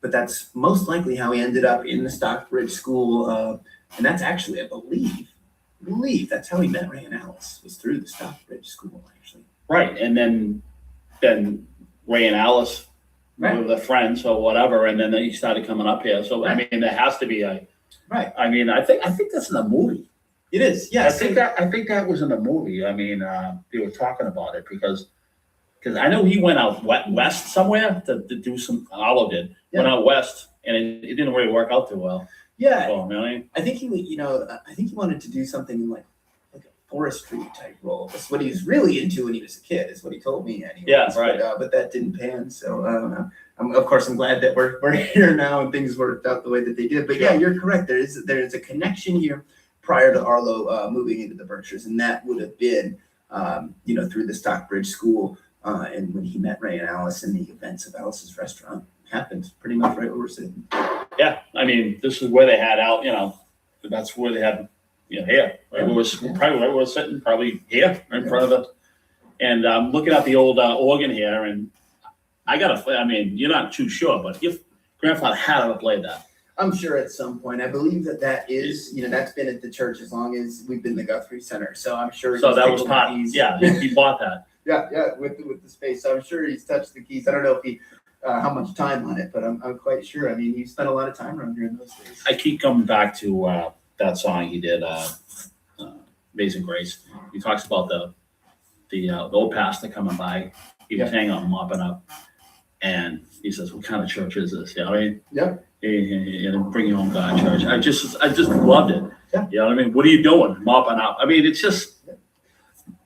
But that's most likely how he ended up in the Stockbridge School. And that's actually, I believe that's how he met Ray and Alice, was through the Stockbridge School, actually.
Right. And then Ray and Alice were the friends or whatever, and then he started coming up here. So I mean, there has to be a
right.
I mean, I think that's in the movie.
It is, yes.
I think that was in the movie. I mean, they were talking about it because I know he went out west somewhere to do some. Arlo did went out west, and it didn't really work out too well.
Yeah,
so, really?
I think he wanted to do something like a forestry type role. That's what he was really into when he was a kid, is what he told me anyways.
Yeah, right.
But that didn't pan. So of course I'm glad that we're here now and things worked out the way that they did. But yeah, you're correct. There is a connection here prior to Arlo moving into the Berkshires, and that would have been through the Stockbridge School, and when he met Ray and Alice, and the events of Alice's Restaurant happened pretty much right where we're sitting.
Yeah, I mean, this is where they had out, that's where they had, here. Right? We were probably where we're sitting, probably here, right in front of the, and I'm looking at the old organ here, and I gotta, I mean, you're not too sure, but your grandfather had to play that.
I'm sure at some point. I believe that is, that's been at the church as long as we've been the Guthrie Center. So I'm sure.
So
he's
that was
taken
part,
the keys.
yeah, he bought that.
Yeah, with the space. So I'm sure he's touched the keys. I don't know if he, how much time on it, but I'm quite sure. I mean, he spent a lot of time around here in those days.
I keep coming back to that song he did, Amazing Grace. He talks about the old pastor coming by. He was hanging out mopping up, and he says, "What kind of church is this?" You know what I mean?
Yeah.
And bring your own God church. I just loved it.
Yeah.
You know what I mean? What are you doing? Mopping up. I mean, it's just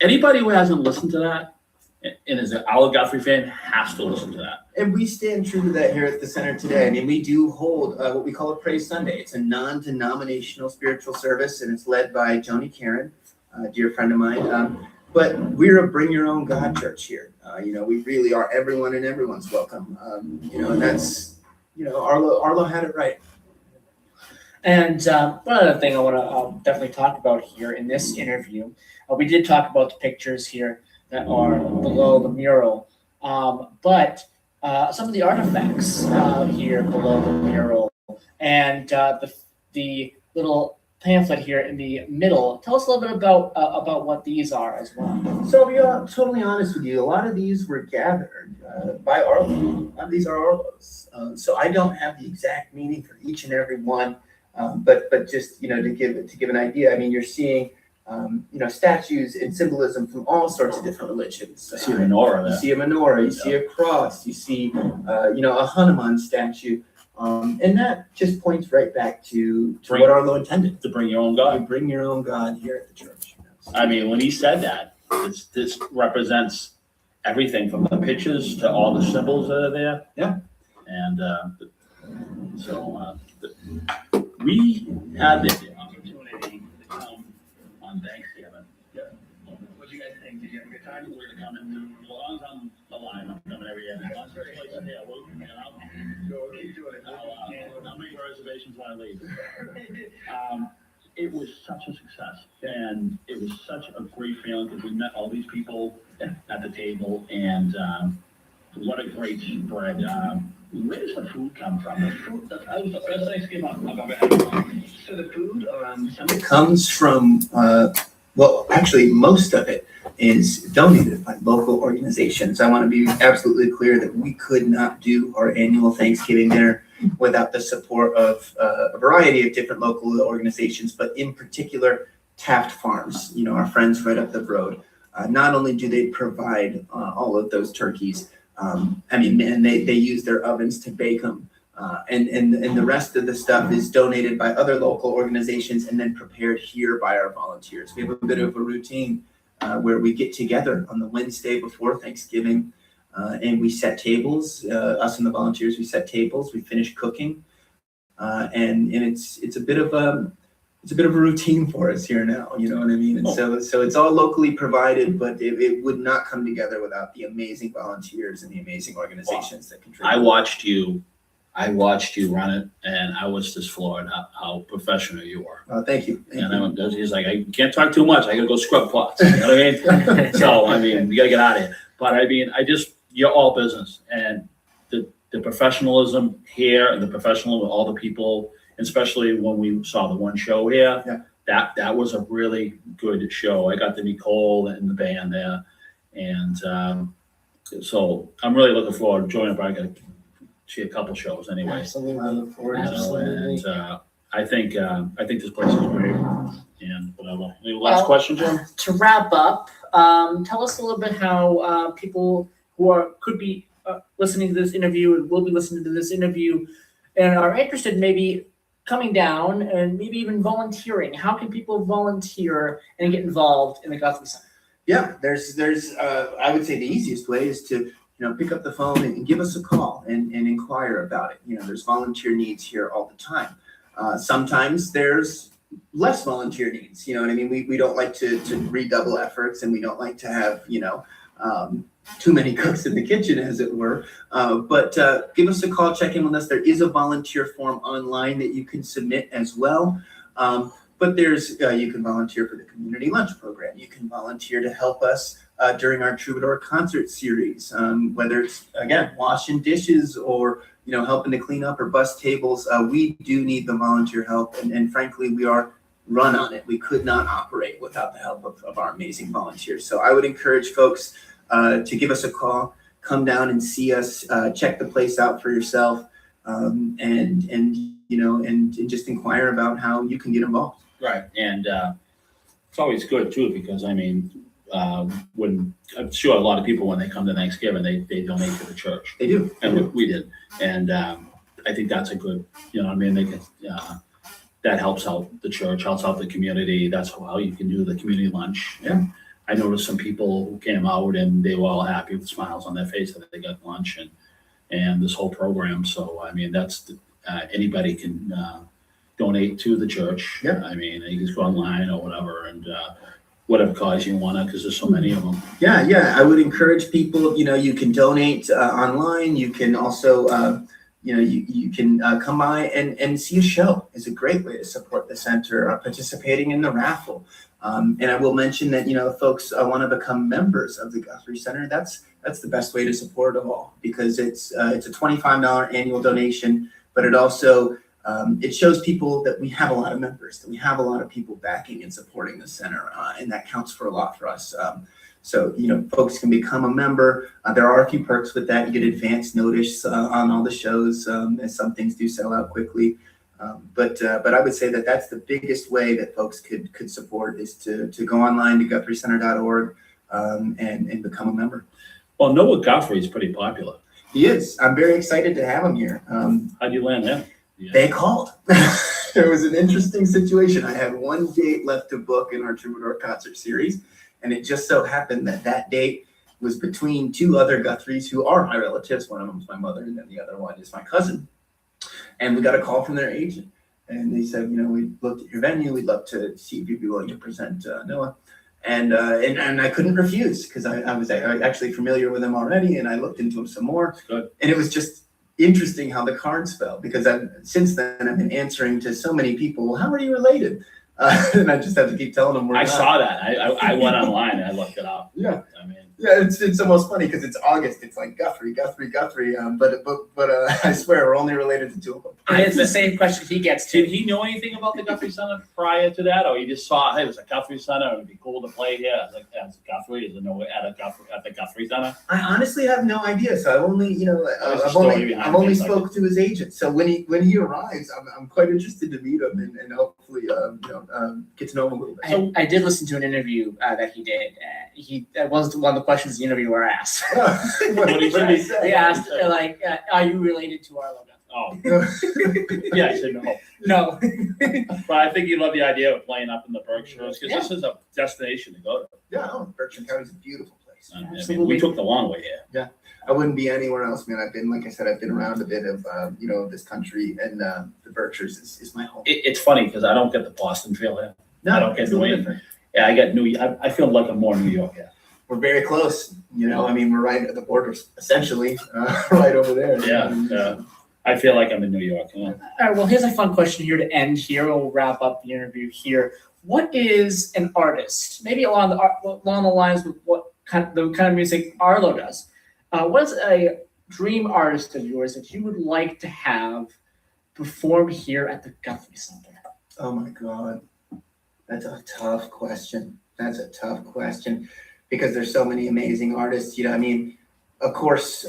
anybody who hasn't listened to that and is an Al Guthrie fan has to listen to that.
And we stand true to that here at the center today. I mean, we do hold what we call a Praise Sunday. It's a non-denominational spiritual service, and it's led by Joni Karen, a dear friend of mine. But we're a bring your own God church here. We really are everyone and everyone's welcome. And that's, Arlo had it right.
And one other thing I want to definitely talk about here in this interview, we did talk about the pictures here that are below the mural, but some of the artifacts here below the mural, and the little pamphlet here in the middle. Tell us a little bit about what these are as well.
So to be totally honest with you, a lot of these were gathered by Arlo. A lot of these are Arlo's. So I don't have the exact meaning for each and every one, but just to give an idea. I mean, you're seeing statues and symbolism from all sorts of different religions.
I see a menorah there.
You see a menorah. You see a cross. You see a Hanuman statue. And that just points right back to what Arlo intended.
To bring your own God.
To bring your own God here at the church.
I mean, when he said that, this represents everything from the pictures to all the symbols that are there.
Yeah.
And we had the opportunity to come on Thanksgiving.
Yeah. What do you guys think? Did you have a good time?
We're to come in. As long as I'm alive, I'm coming every year. As long as there's places there, we'll
Keep doing it.
I'll make reservations when I leave. It was such a success, and it was such a great feeling because we met all these people at the table, and what a great spread. Where does the food come from? The food, that was the best Thanksgiving I've ever had.
So the food,
It comes from, actually, most of it is donated by local organizations. I want to be absolutely clear that we could not do our annual Thanksgiving dinner without the support of a variety of different local organizations, but in particular, Taft Farms, our friends right up the road. Not only do they provide all of those turkeys, and they use their ovens to bake them. And the rest of the stuff is donated by other local organizations and then prepared here by our volunteers. We have a bit of a routine where we get together on the Wednesday before Thanksgiving and we set tables. Us and the volunteers, we set tables. We finish cooking, and it's a bit of a routine for us here now. You know what I mean? And so it's all locally provided, but it would not come together without the amazing volunteers and the amazing organizations that contribute.
I watched you run it, and I was just floored how professional you are.
Thank you.
He's like, I can't talk too much. I gotta go scrub pots. You know what I mean? So we gotta get out of here. But you're all business, and the professionalism here, and the professional with all the people, especially when we saw the one show here.
Yeah.
That was a really good show. I got to Nicole and the band there, and so I'm really looking forward to joining. But I got to see a couple shows anyway.
Absolutely. I look forward to
Absolutely. And I think this place is great. And whatever. Any last question, Jim?
To wrap up, tell us a little bit how people who could be listening to this interview and will be listening to this interview and are interested maybe coming down and maybe even volunteering. How can people volunteer and get involved in the Guthrie Center?
Yeah, there's I would say the easiest way is to pick up the phone and give us a call and inquire about it. There's volunteer needs here all the time. Sometimes there's less volunteer needs. You know what I mean? We don't like to redouble efforts, and we don't like to have too many cooks in the kitchen, as it were. But give us a call, check in with us. There is a volunteer form online that you can submit as well. But there's you can volunteer for the community lunch program. You can volunteer to help us during our Troubadour concert series, whether it's, again, washing dishes or, helping to clean up or bus tables. We do need the volunteer help. And frankly, we are run on it. We could not operate without the help of our amazing volunteers. So I would encourage folks to give us a call, come down and see us, check the place out for yourself, and just inquire about how you can get involved.
Right, and it's always good too, because I mean, when I'm sure a lot of people, when they come to Thanksgiving, they donate to the church.
They do.
And we did, and I think that's a good, they can, that helps out the church, helps out the community. That's how you can do the community lunch.
Yeah.
I noticed some people who came out and they were all happy with smiles on their face that they got lunch and this whole program. So, I mean, that's, anybody can donate to the church.
Yeah.
I mean, you can just go online or whatever and whatever cause you want to, because there's so many of them.
Yeah. I would encourage people, you can donate online. You can also, you can come by and see a show. It's a great way to support the center, participating in the raffle. And I will mention that, if folks want to become members of the Guthrie Center, that's the best way to support of all, because it's a $25 annual donation, but it also, it shows people that we have a lot of members, that we have a lot of people backing and supporting the center, and that counts for a lot for us. So, folks can become a member. There are a few perks with that. You get advance notice on all the shows, as some things do sell out quickly. But I would say that that's the biggest way that folks could support, is to go online to GuthrieCenter.org and become a member.
Well, Noah Guthrie is pretty popular.
He is. I'm very excited to have him here.
How'd you land him? Yeah.
They called. It was an interesting situation. I had one date left to book in our Troubadour concert series, and it just so happened that date was between two other Guthries who are my relatives. One of them is my mother, and then the other one is my cousin. And we got a call from their agent, and they said, we looked at your venue. We'd love to see if you'd be willing to present Noah. And I couldn't refuse, because I was actually familiar with him already, and I looked into him some more.
Good.
And it was just interesting how the cards fell, because since then I've been answering to so many people, well, how are you related? And I just have to keep telling them we're
I
not.
saw that. I went online and I looked it up.
Yeah.
I mean,
Yeah, it's almost funny because it's August. It's like Guthrie. But I swear we're only related to two of them.
And it's the same question he gets too.
did he know anything about the Guthrie Center prior to that, or he just saw, hey, there's a Guthrie Center, and it'd be cool to play here as Guthrie, is at the Guthrie Center?
I honestly have no idea. So I've only,
There's a
I've
story
only
behind it, like
spoke to his agent. So when he arrives, I'm quite interested to meet him and hopefully get to know him a little bit.
I did listen to an interview that he did. That was one of the questions the interviewer asked.
What did he say?
He asked, are you related to Arlo?
Oh, yeah, I said no.
No.
But I think you love the idea of playing up in the Berkshires, because this is a destination to go to.
Yeah, Berkshire County is a beautiful place.
I mean, we took the long way here.
Yeah, I wouldn't be anywhere else, man. Like I said, I've been around a bit of, this country, and the Berkshires is my home.
It's funny because I don't get the Boston feel here.
No,
I don't get
it's a little
New
different.
Yeah, I get I feel like I'm more New York here.
We're very close, we're right at the border, essentially, right over there.
Yeah. I feel like I'm in New York. Yeah.
All right, well, here's a fun question here to end here. We'll wrap up the interview here. What is an artist? Maybe along the lines with what kind of music Arlo does. What is a dream artist of yours that you would like to have perform here at the Guthrie Center?
Oh my God, that's a tough question. Because there's so many amazing artists. Of course.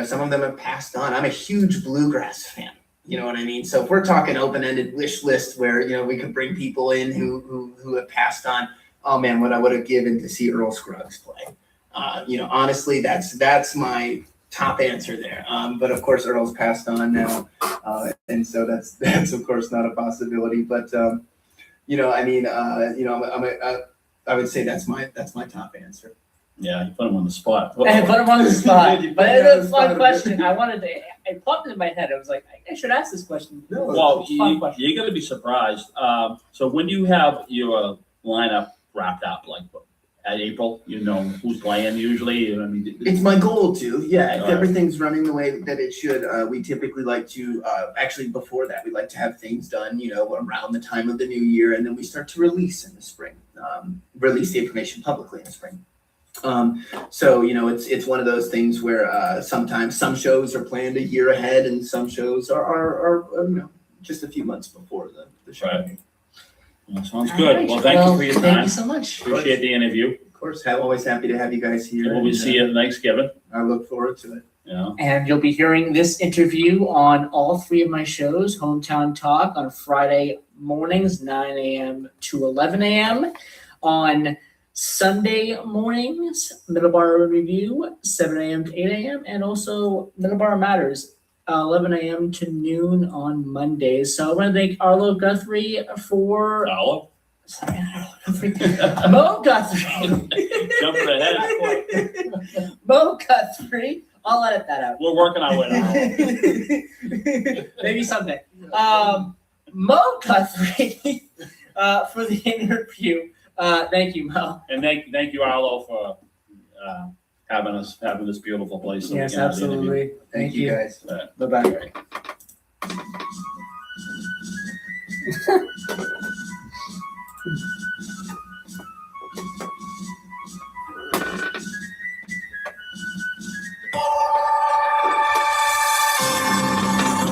Some of them have passed on. I'm a huge bluegrass fan. You know what I mean? So if we're talking open-ended wish list where, we could bring people in who have passed on, oh man, what I would have given to see Earl Scruggs play. Honestly, that's my top answer there. But of course, Earl's passed on now. And so that's of course not a possibility. But, I would say that's my top answer.
Yeah, you put him on the spot.
I put him on the spot. But it's a fun question. It popped in my head. I was like, I should ask this question.
Well, you're going to be surprised. So when you have your lineup wrapped up, like at April, who's playing usually?
It's my goal to, if
All
everything's running the way that it should, we typically like to, actually before that, we like to have things done, around the time of the new year, and then we start to release in the spring. release the information publicly in the spring. So it's one of those things where sometimes some shows are planned a year ahead, and some shows are just a few months before the show.
Right. Well, sounds
All
good.
right.
Well, thank you for your
Thank
time.
you so much.
Appreciate the interview.
Of course, I'm always happy to have you guys here.
We'll see you at Thanksgiving.
I look forward to it.
Yeah.
And you'll be hearing this interview on all three of my shows, Hometown Talk on Friday mornings, 9 a.m. to 11 a.m. On Sunday mornings, Middleborough Review, 7 a.m. to 8 a.m. And also Middleborough Matters, 11 a.m. to noon on Mondays. So I want to thank Arlo Guthrie for...
Arlo?
Sorry, Arlo Guthrie. Mo Guthrie.
Jumping ahead.
Mo Guthrie. I'll edit that out.
We're working our way now.
Maybe someday. Mo Guthrie for the interview. Thank you, Mo.
And thank you, Arlo, for having this beautiful place. so we
Yes,
can have the interview.
absolutely. Thank you.
guys.
Bye-bye.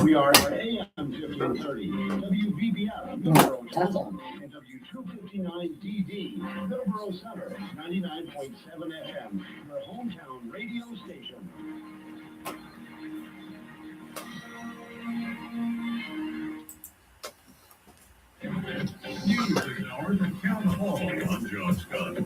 We are AM 1530, WVBF, Middleborough Temple, and W259DD, Middleborough Center, 99.7 FM, your hometown radio station.
News this hour from Town Hall. I'm John Scott.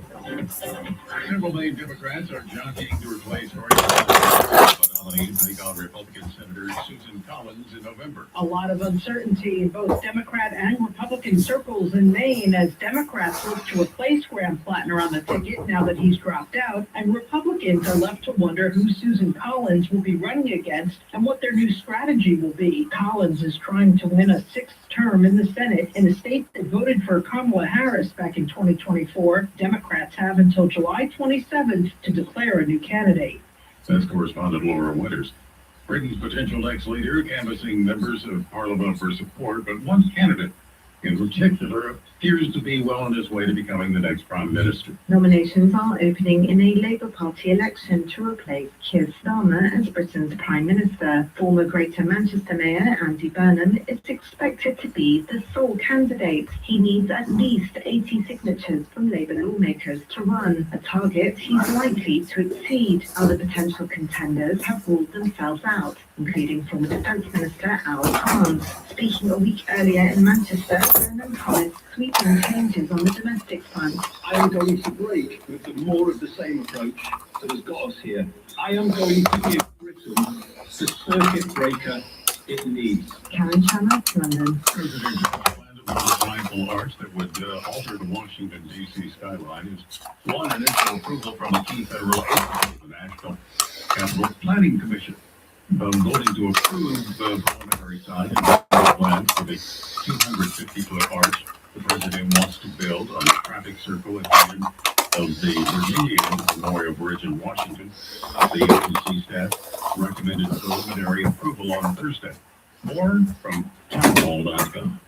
Several main Democrats are jockeying to replace nominees to take on Republican Senator Susan Collins in November.
A lot of uncertainty in both Democrat and Republican circles in Maine as Democrats look to replace Graham Plattner on the ticket now that he's dropped out, and Republicans are left to wonder who Susan Collins will be running against and what their new strategy will be. Collins is trying to win a sixth term in the Senate in a state that voted for Kamala Harris back in 2024. Democrats have until July 27th to declare a new candidate.
That's correspondent Laura Winters. Britain's potential next leader canvassing members of Parliament for support, but one candidate in particular appears to be well on his way to becoming the next Prime Minister.
Nominations are opening in a Labour Party election to replace Keir Starmer as Britain's Prime Minister. Former Greater Manchester Mayor Andy Burnham is expected to be the sole candidate. He needs at least 80 signatures from Labour lawmakers to run, a target he's likely to exceed. Other potential contenders have ruled themselves out, including former Defence Minister Al Khan. Speaking a week earlier in Manchester, Burnham promised sweeping changes on the domestic front.
I am going to break with the more of the same approach that has got us here. I am going to give Britain the circuit breaker it needs.
Karen Chandler, London.
President planned a mindful arch that would alter the Washington, D.C. skyline is one initial approval from a key federal agency, the National Capital Planning Commission. Voting to approve the preliminary sign and plans for the 250-foot arch the president wants to build on the traffic circle at the end of the Virginia Memorial Bridge in Washington. The agency staff recommended preliminary approval on Thursday. More from townhall.com.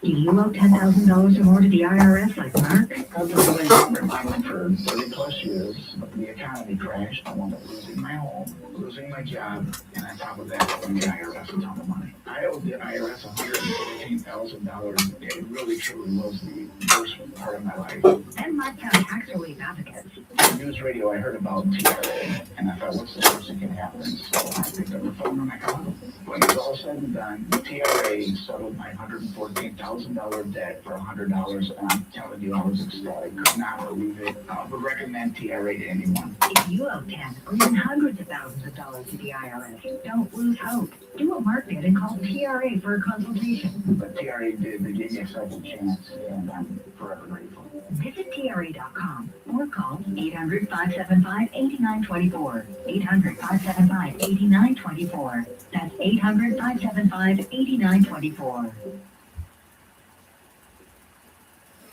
Do you owe $10,000 or more to the IRS like Mark?
I've been doing corporate modeling for 30 plus years, but the economy crashed. I wound up losing my home, losing my job, and on top of that, owing the IRS a ton of money. I owed the IRS $114,000. It really truly was the worst part of my life.
And my town tax relief advocates.
On news radio, I heard about TRA, and I thought, what's the worst that can happen? So I picked up the phone and I called them. When it was all said and done, TRA settled my $114,000 debt for $100, and I'm telling you, I was ecstatic. Could not believe it. I would recommend TRA to anyone.
If you owe 10 or even hundreds of thousands of dollars to the IRS, don't lose hope. Do what Mark did and call TRA for a consultation.
But TRA did. They gave me a second chance, and I'm forever grateful.
Visit TRA.com or call 800-575-8924. 800-575-8924. That's 800-575-8924.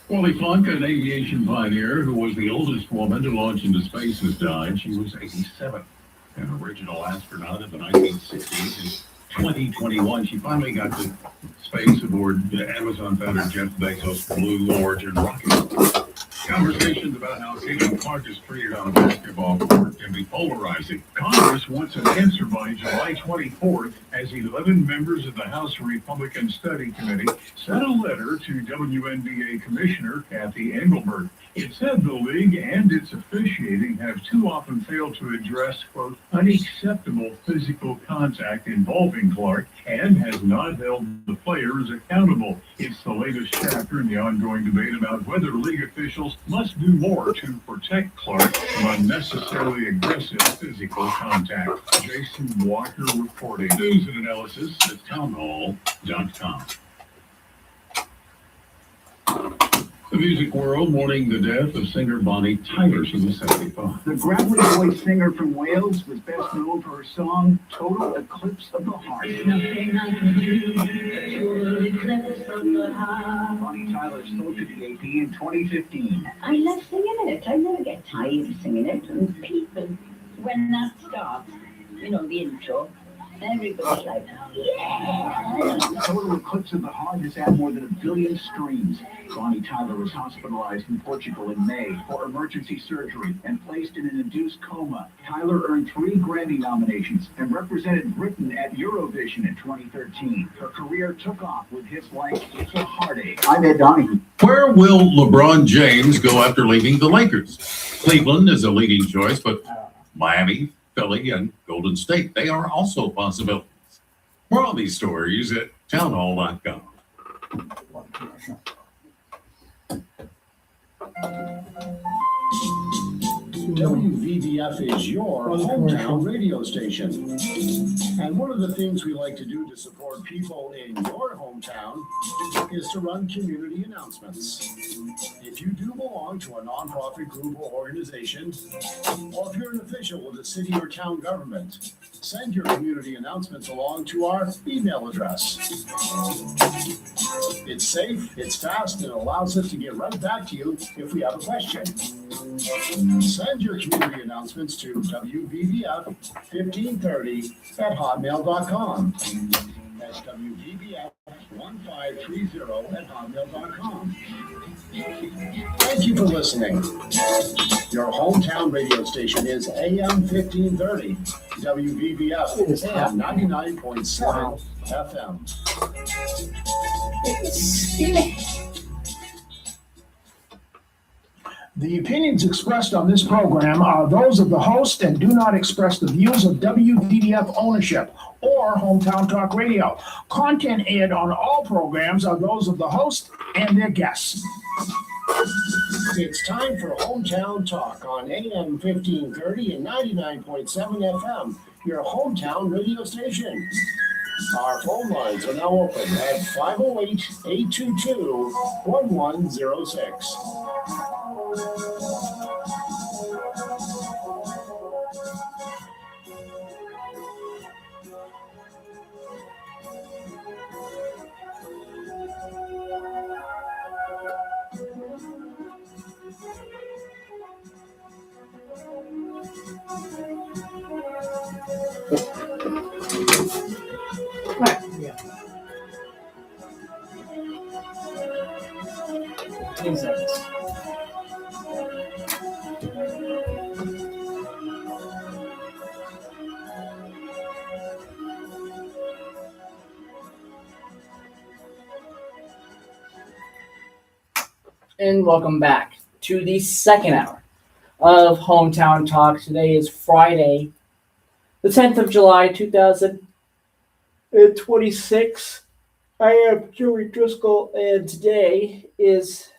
Wally Plonka, an aviation pioneer who was the oldest woman to launch into space, has died. She was 87, an original astronaut in the 1960s. In 2021, she finally got to space aboard Amazon founder Jeff Bezos' Blue Origin rocket. Conversations about how Caitlin Clark is treated on a basketball court can be polarizing. Congress wants an answer by July 24th as 11 members of the House Republican Study Committee sent a letter to WNBA Commissioner Kathy Engelbert. It said the league and its officiating have too often failed to address, quote, unacceptable physical contact involving Clark and has not held the players accountable. It's the latest chapter in the ongoing debate about whether league officials must do more to protect Clark from unnecessarily aggressive physical contact. Jason Walker reporting. News and analysis at townhall.com. The music world mourning the death of singer Bonnie Tyler. She was 75.
The gravelly voiced singer from Wales was best known for her song Total Eclipse of the Heart.
Nothing I can do, total eclipse of the heart.
Bonnie Tyler spoke to the AP in 2015.
I love singing it. I never get tired of singing it. And people, when that starts, you know, the intro, everybody's like, yeah.
Total Eclipse of the Heart has had more than 1 billion streams. Bonnie Tyler was hospitalized in Portugal in May for emergency surgery and placed in an induced coma. Tyler earned 3 Grammy nominations and represented Britain at Eurovision in 2013. Her career took off with hits like It's a Heartache. I'm Ed Donahue.
Where will LeBron James go after leaving the Lakers? Cleveland is a leading choice, but Miami, Philly, and Golden State, they are also possibilities. More on these stories at townhall.com.
WVBF is your hometown radio station. And one of the things we like to do to support people in your hometown is to run community announcements. If you do belong to a nonprofit group or organization, or if you're an official with a city or town government, send your community announcements along to our email address. It's safe, it's fast, and it allows us to get right back to you if we have a question. Send your community announcements to WVBF1530@hotmail.com. That's WVBF1530@hotmail.com. Thank you for listening. Your hometown radio station is AM 1530, WVBF AM 99.7 FM.
The opinions expressed on this program are those of the host and do not express the views of WVDF ownership or Hometown Talk Radio. Content aired on all programs are those of the host and their guests.
It's time for Hometown Talk on AM 1530 and 99.7 FM, your hometown radio station. Our phone lines are now open at 508-822-1106.
And welcome back to the second hour of Hometown Talk. Today is Friday, the 10th of July, 2026. I am Joey Driscoll, and today is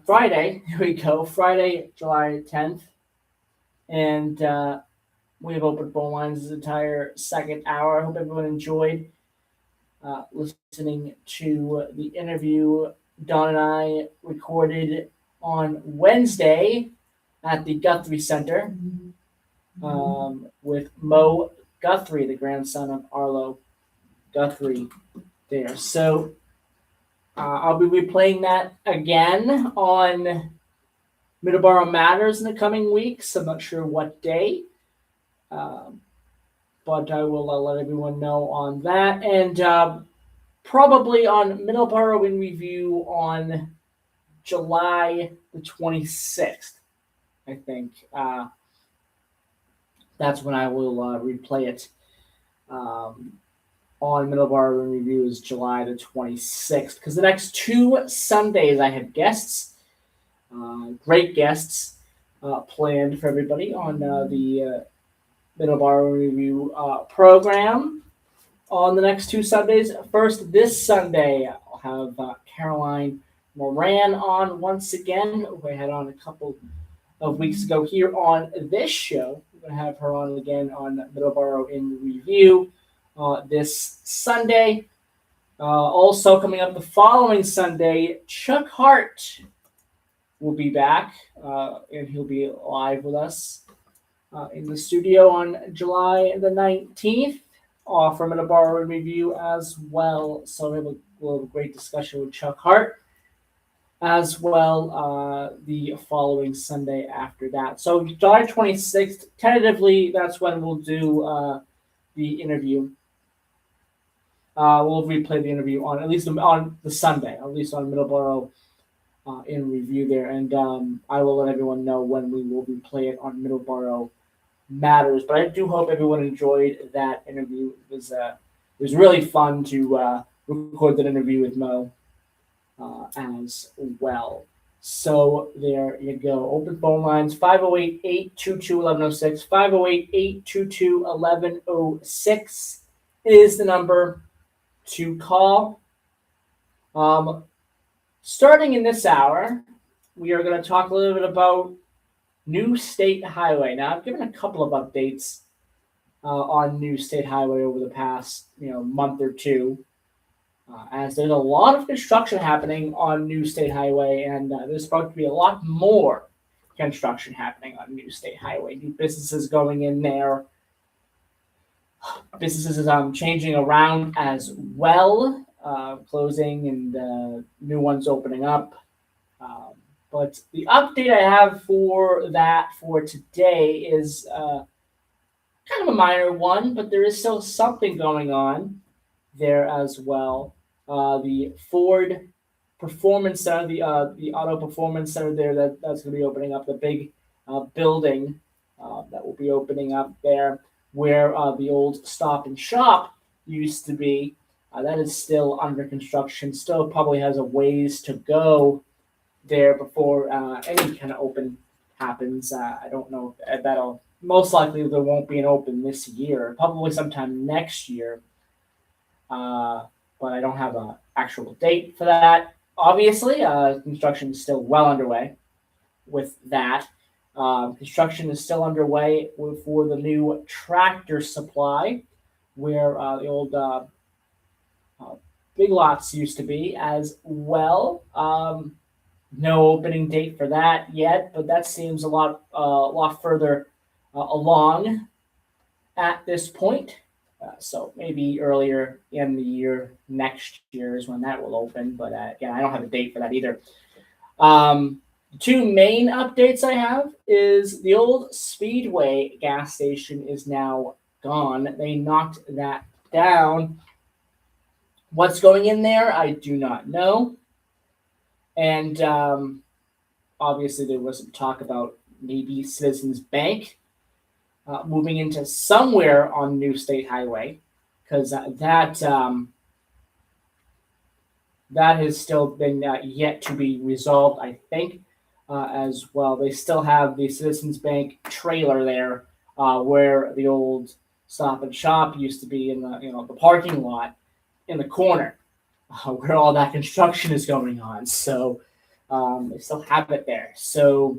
Friday. Here we go, Friday, July 10th. And we have opened phone lines this entire second hour. I hope everyone enjoyed listening to the interview Don and I recorded on Wednesday at the Guthrie Center with Mo Guthrie, the grandson of Arlo Guthrie there. So I'll be replaying that again on Middleborough Matters in the coming weeks. I'm not sure what day, but I will let everyone know on that. And probably on Middleborough in Review on July the 26th, I think. That's when I will replay it. On Middleborough in Review is July the 26th, because the next 2 Sundays I have guests, great guests planned for everybody on the Middleborough Review program. On the next 2 Sundays, first this Sunday, I'll have Caroline Moran on once again, who I had on a couple of weeks ago here on this show. We're going to have her on again on Middleborough in Review this Sunday. Also coming up the following Sunday, Chuck Hart will be back, and he'll be live with us in the studio on July the 19th for Middleborough in Review as well. So we'll have a great discussion with Chuck Hart as well the following Sunday after that. So July 26th, tentatively, that's when we'll do the interview. We'll replay the interview on at least on the Sunday, at least on Middleborough in Review there. And I will let everyone know when we will replay it on Middleborough Matters. But I do hope everyone enjoyed that interview. It was really fun to record that interview with Mo as well. So there you go. Open phone lines, 508-822-1106. 508-822-1106 is the number to call. Starting in this hour, we are going to talk a little bit about New State Highway. Now, I've given a couple of updates on New State Highway over the past month or two, as there's a lot of construction happening on New State Highway, and there's supposed to be a lot more construction happening on New State Highway. New businesses going in there. Businesses changing around as well, closing and new ones opening up. But the update I have for today is kind of a minor one, but there is still something going on there as well. The Ford Performance Center, the Auto Performance Center there, that's going to be opening up, the big building that will be opening up there, where the old Stop and Shop used to be. That is still under construction. Still probably has a ways to go there before any kind of open happens. I don't know if that'll, most likely there won't be an open this year, probably sometime next year. But I don't have an actual date for that. Obviously, construction is still well underway with that. Construction is still underway for the new Tractor Supply, where the old Big Lots used to be as well. No opening date for that yet, but that seems a lot further along at this point. So maybe earlier in the year, next year is when that will open. But again, I don't have a date for that either. Two main updates I have is the old Speedway gas station is now gone. They knocked that down. What's going in there, I do not know. And obviously there was some talk about maybe Citizens Bank moving into somewhere on New State Highway, because that has still been yet to be resolved, I think, as well. They still have the Citizens Bank trailer there, where the old Stop and Shop used to be in the parking lot in the corner, where all that construction is going on. So they still have it there. So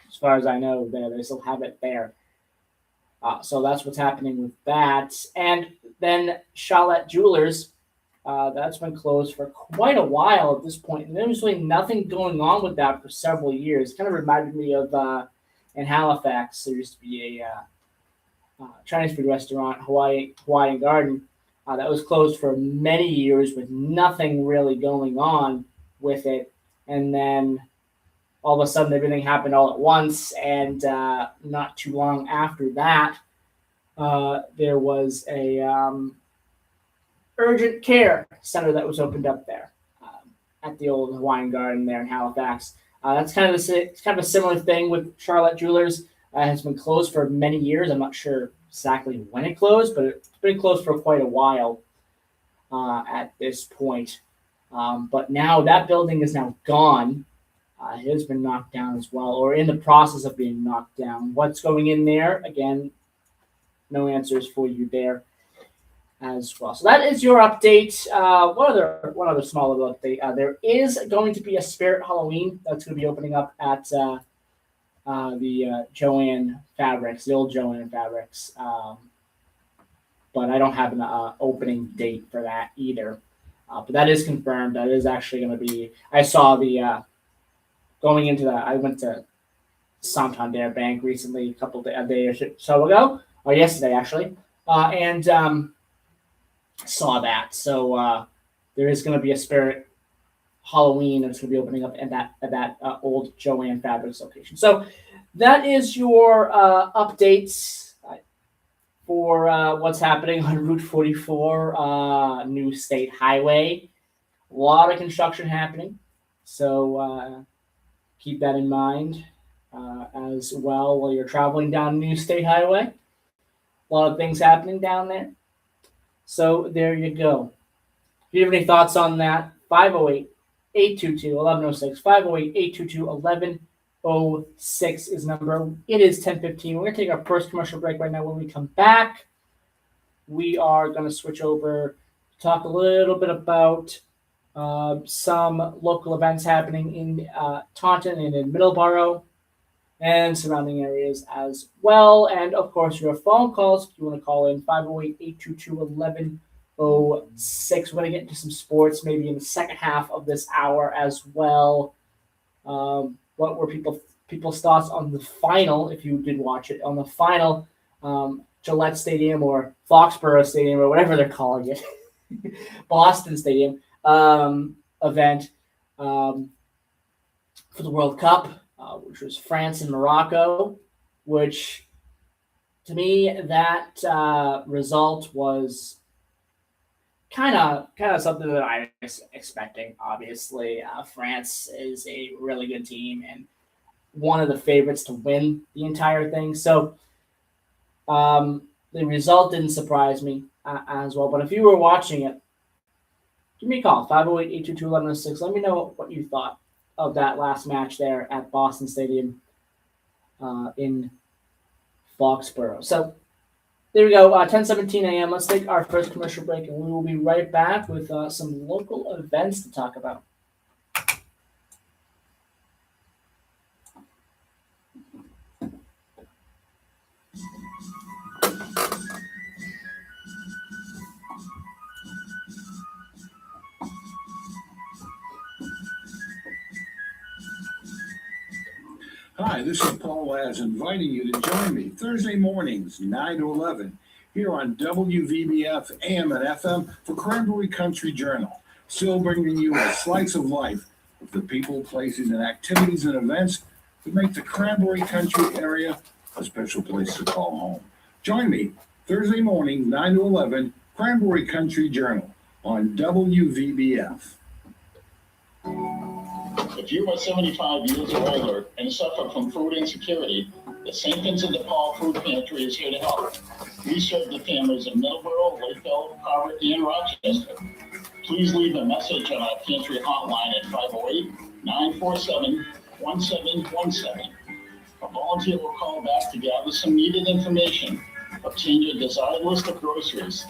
as far as I know, they still have it there. So that's what's happening with that. And then Charlotte Jewelers, that's been closed for quite a while at this point. And there was really nothing going on with that for several years. It kind of reminded me of in Halifax, there used to be a Chinese food restaurant, Hawaiian Garden, that was closed for many years with nothing really going on with it. And then all of a sudden everything happened all at once. And not too long after that, there was a urgent care center that was opened up there. at the old Hawaiian Garden there in Halifax. That's kind of a similar thing with Charlotte Jewelers. Has been closed for many years. I'm not sure exactly when it closed, but it's been closed for quite a while at this point. But now that building is now gone. It has been knocked down as well, or in the process of being knocked down. What's going in there? Again, no answers for you there as well. So that is your update. One other small little update. There is going to be a Spirit Halloween that's going to be opening up at the Joann Fabrics, the old Joann Fabrics. But I don't have an opening date for that either. But that is confirmed. That is actually going to be. I saw the going into that. I went to Santander Bank recently, a day or so ago, or yesterday actually, and saw that. So there is going to be a Spirit Halloween that's going to be opening up at that old Joann Fabrics location. So that is your updates for what's happening on Route 44, New State Highway. A lot of construction happening, so keep that in mind as well while you're traveling down New State Highway. A lot of things happening down there. So there you go. If you have any thoughts on that, 508-822-1106, 508-822-1106 is number. It is 10:15. We're going to take our first commercial break right now. When we come back, we are going to switch over to talk a little bit about some local events happening in Taunton and in Middleborough and surrounding areas as well. And, of course, your phone calls, if you want to call in, 508-822-1106. We're going to get into some sports maybe in the second half of this hour as well. What were people's thoughts on the final, if you did watch it, on the final Gillette Stadium or Foxborough Stadium or whatever they're calling it, Boston Stadium event for the World Cup, which was France and Morocco, which to me that result was kind of something that I was expecting. Obviously, France is a really good team and one of the favorites to win the entire thing. So the result didn't surprise me as well. But if you were watching it, give me a call, 508-822-1106. Let me know what you thought of that last match there at Boston Stadium in Foxborough. So there we go, 10:17 a.m. Let's take our first commercial break, and we will be right back with some local events to talk about.
Hi, this is Paul Laz inviting you to join me Thursday mornings, 9 to 11, here on WVBF AM and FM for Cranberry Country Journal, still bringing you a slice of life of the people, places, and activities and events that make the Cranberry Country area a special place to call home. Join me Thursday morning, 9 to 11, Cranberry Country Journal on WVBF.
If you are 75 years or older and suffer from food insecurity, the St. Vincent de Paul Food Pantry is here to help. We serve the families in Middleborough, Lakeville, Harvard, and Rochester. Please leave a message on our pantry hotline at 508-947-1717. A volunteer will call back to gather some needed information, obtain your desired list of groceries.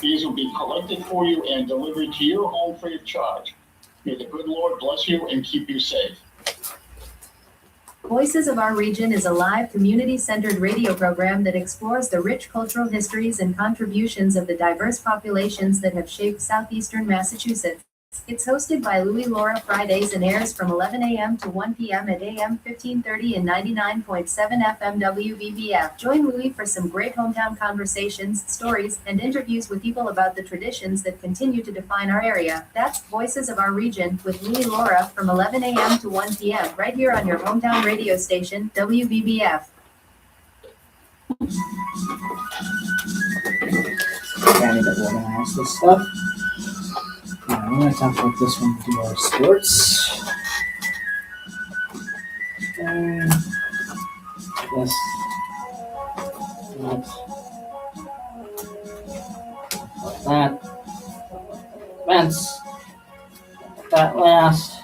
These will be collected for you and delivered to your home free of charge. May the good Lord bless you and keep you safe.
Voices of Our Region is a live, community-centered radio program that explores the rich cultural histories and contributions of the diverse populations that have shaped southeastern Massachusetts. It's hosted by Louie Laura Fridays and airs from 11 a.m. to 1 p.m. at AM 1530 and 99.7 FM WVBF. Join Louie for some great hometown conversations, stories, and interviews with people about the traditions that continue to define our area. That's Voices of Our Region with Louie Laura from 11 a.m. to 1 p.m. right here on your hometown radio station, WVBF.
Danny that organized this stuff. I'm gonna talk about this one to our sports. Yes. That events that last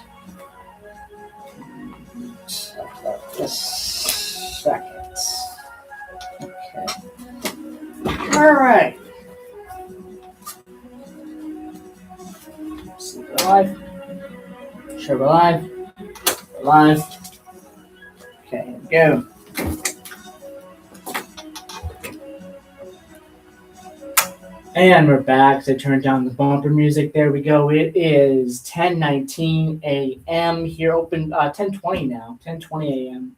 just seconds. Okay. All right. See, we're live. Sure, we're live. We're live. Okay, here we go. And we're back. So I turned down the bumper music. There we go. It is 10:19 a.m. here. Open 10:20 now. 10:20 a.m.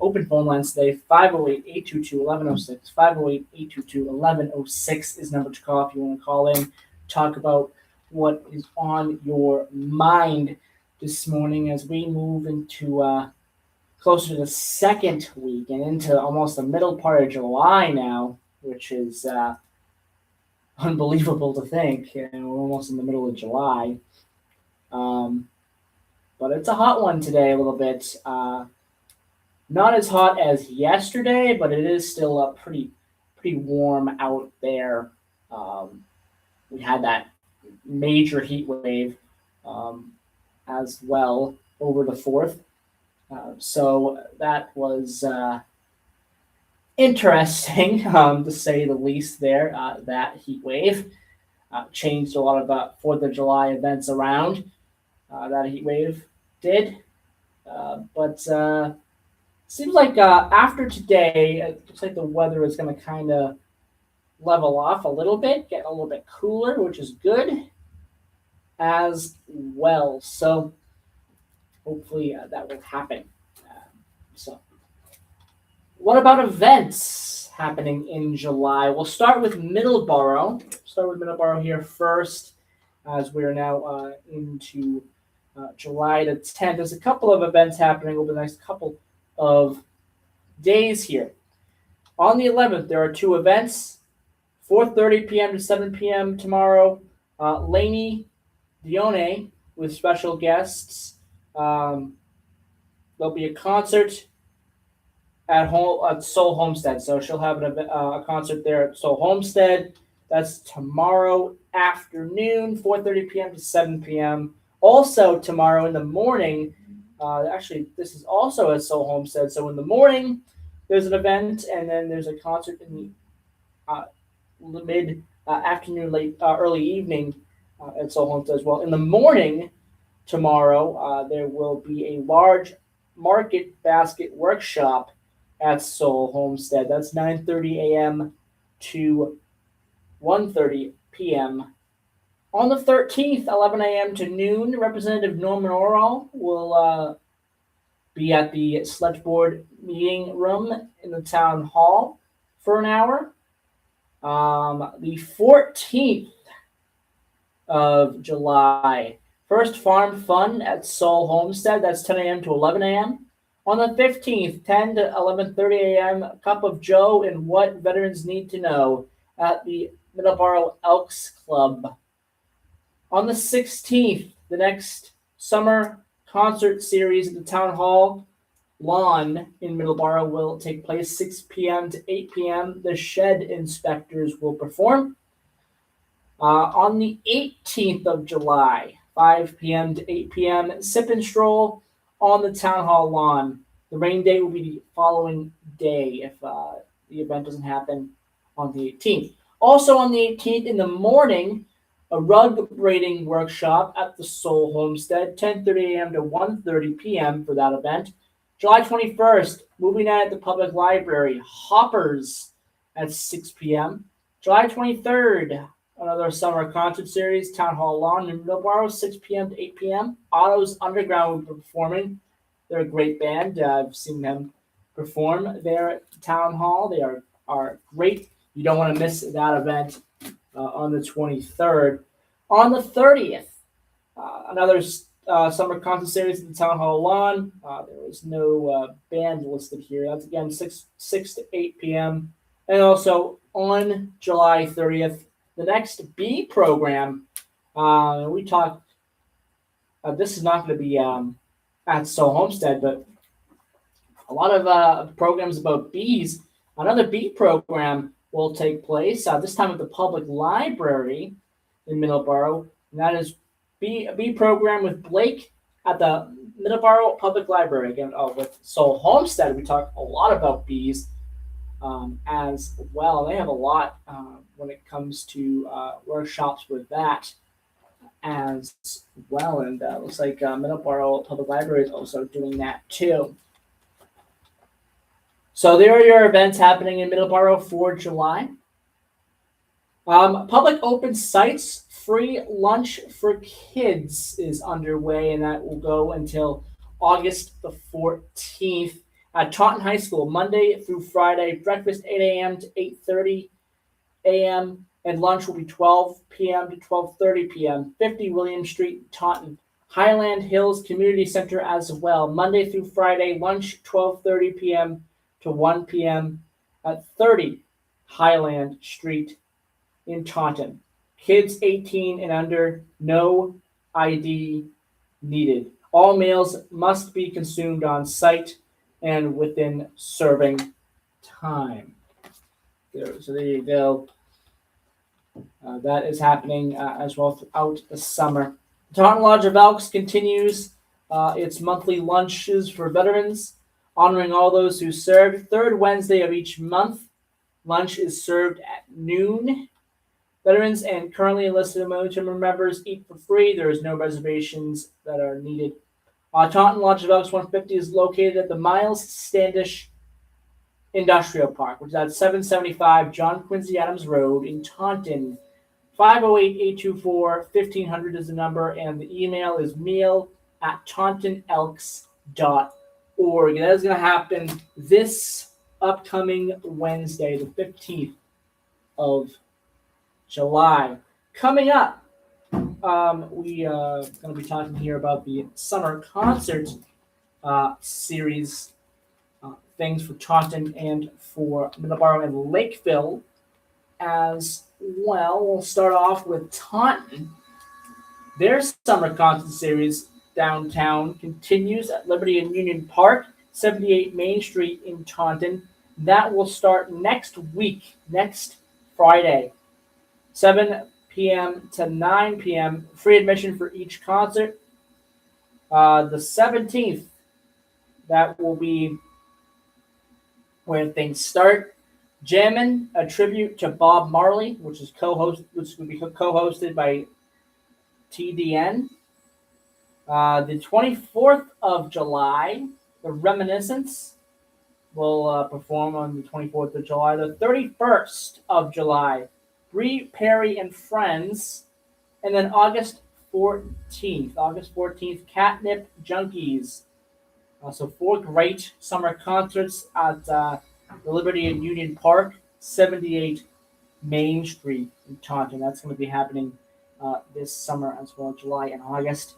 Open phone lines today. 508-822-1106. 508-822-1106 is number to call if you want to call in. Talk about what is on your mind this morning as we move into closer to the second week and into almost the middle part of July now, which is unbelievable to think. We're almost in the middle of July. But it's a hot one today a little bit. Not as hot as yesterday, but it is still pretty warm out there. We had that major heat wave as well over the 4th. So that was interesting, to say the least there. That heat wave changed a lot of 4th of July events around. That heat wave did. But seems like after today, it looks like the weather is going to kind of level off a little bit, get a little bit cooler, which is good as well. So hopefully that will happen. So what about events happening in July? We'll start with Middleborough. Here first, as we're now into July the 10th. There's a couple of events happening over the next couple of days here. On the 11th, there are 2 events, 4:30 p.m. to 7 p.m. tomorrow. Lainey Dione with special guests. There'll be a concert at Soul Homestead. So she'll have a concert there at Soul Homestead. That's tomorrow afternoon, 4:30 p.m. to 7 p.m. Also tomorrow in the morning, actually this is also at Soul Homestead. So in the morning, there's an event, and then there's a concert in the mid afternoon, late early evening at Soul Homestead as well. In the morning tomorrow, there will be a large market basket workshop at Soul Homestead. That's 9:30 a.m. to 1:30 p.m. On the 13th, 11 a.m. to noon, Representative Norman Orall will be at the Select Board meeting room in the Town Hall for an hour. The 14th of July, First Farm Fun at Soul Homestead. That's 10 a.m. to 11 a.m. On the 15th, 10 to 11:30 a.m., Cup of Joe and What Veterans Need to Know at the Middleborough Elks Club. On the 16th, the next summer concert series at the Town Hall lawn in Middleborough will take place 6 p.m. to 8 p.m. The Shed Inspectors will perform. On the 18th of July, 5 p.m. to 8 p.m., Sip and Stroll on the Town Hall lawn. The rain date will be the following day if the event doesn't happen on the 18th. Also on the 18th in the morning, a rug braiding workshop at the Soul Homestead, 10:30 a.m. to 1:30 p.m. for that event. July 21st, movie night at the Public Library, Hoppers at 6 p.m. July 23rd, another summer concert series, Town Hall Lawn in Middleborough, 6 p.m. to 8 p.m. Otto's Underground will be performing. They're a great band. I've seen them perform there at Town Hall. They are great. You don't want to miss that event on the 23rd. On the 30th, another summer concert series at the Town Hall lawn. There is no band listed here. That's again 6 to 8 p.m. And also on July 30th, the next B program We talked. This is not going to be at Stowe Homestead, but a lot of programs about bees. Another bee program will take place this time at the public library in Middleborough, and that is a bee program with Blake at the Middleborough Public Library. Again, with Stowe Homestead, we talk a lot about bees as well. They have a lot when it comes to workshops with that as well, and looks like Middleborough Public Library is also doing that too. So there are your events happening in Middleborough for July. Public open sites free lunch for kids is underway, and that will go until August the 14th at Taunton High School, Monday through Friday. Breakfast 8 a.m. to 8:30 a.m. and lunch will be 12 p.m. to 12:30 p.m. 50 William Street, Taunton. Highland Hills Community Center as well. Monday through Friday, lunch 12:30 p.m. to 1 p.m. at 30 Highland Street in Taunton. Kids 18 and under, no ID needed. All meals must be consumed on site and within serving time. So there you go. That is happening as well throughout the summer. Taunton Lodge of Elks continues its monthly lunches for veterans, honoring all those who served. Third Wednesday of each month, lunch is served at noon. Veterans and currently enlisted military members eat for free. There is no reservations that are needed. Taunton Lodge of Elks 150 is located at the Miles Standish Industrial Park, which is at 775 John Quincy Adams Road in Taunton. 508-824-1500 is the number, and the email is meal@tauntonelks.org. That is going to happen this upcoming Wednesday, the 15th of July. Coming up, we are going to be talking here about the summer concert series, things for Taunton and for Middleborough and Lakeville as well. We'll start off with Taunton. Their summer concert series downtown continues at Liberty and Union Park, 78 Main Street in Taunton. That will start next week, next Friday, 7 p.m. to 9 p.m. Free admission for each concert. The 17th, that will be where things start. Jammin', a tribute to Bob Marley, which will be co-hosted by TDN. The 24th of July, the Reminiscence will perform on the 24th of July. The 31st of July, Bree Perry and Friends. And then August 14th, Catnip Junkies. So 4 great summer concerts at the Liberty and Union Park, 78 Main Street in Taunton. That's going to be happening this summer as well, July and August.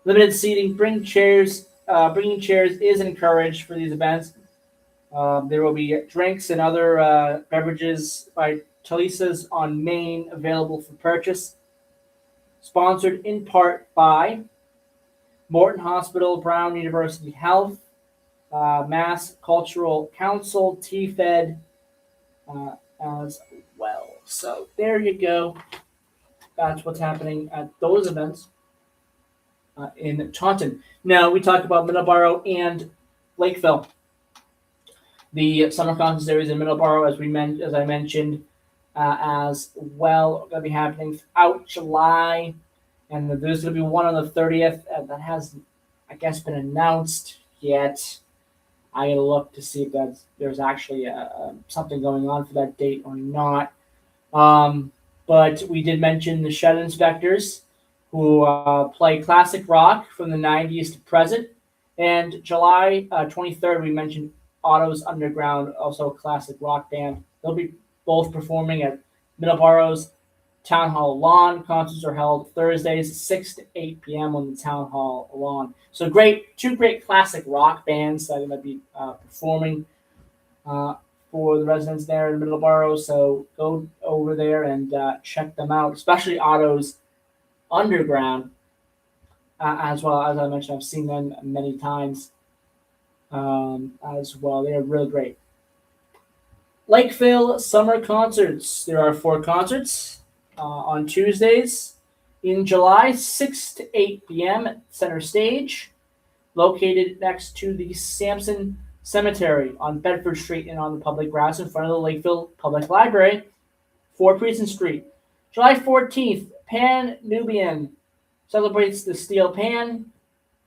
Limited seating, bringing chairs is encouraged for these events. There will be drinks and other beverages by Talisa's on Main available for purchase. Sponsored in part by Morton Hospital, Brown University Health, Mass Cultural Council, TFED as well. So there you go. That's what's happening at those events in Taunton. Now we talk about Middleborough and Lakeville. The summer concert series in Middleborough, as I mentioned, as well, going to be happening throughout July, and there's going to be one on the 30th that hasn't, I guess, been announced yet. I gotta look to see if there's actually something going on for that date or not. But we did mention the Shed Inspectors, who play classic rock from the 90s to present. And July 23rd, we mentioned Otto's Underground, also a classic rock band. They'll be both performing at Middleborough's Town Hall lawn. Concerts are held Thursdays, 6 to 8 p.m. on the Town Hall lawn. So two great classic rock bands that are going to be performing for the residents there in Middleborough. So go over there and check them out, especially Otto's Underground, as well. As I mentioned, I've seen them many times as well. They are really great. Lakeville Summer Concerts. There are 4 concerts on Tuesdays in July, 6 to 8 p.m. at Center Stage, located next to the Sampson Cemetery on Bedford Street and on the public grounds in front of the Lakeville Public Library, 4 Precinct Street. July 14th, Pan Nubian celebrates the steel pan.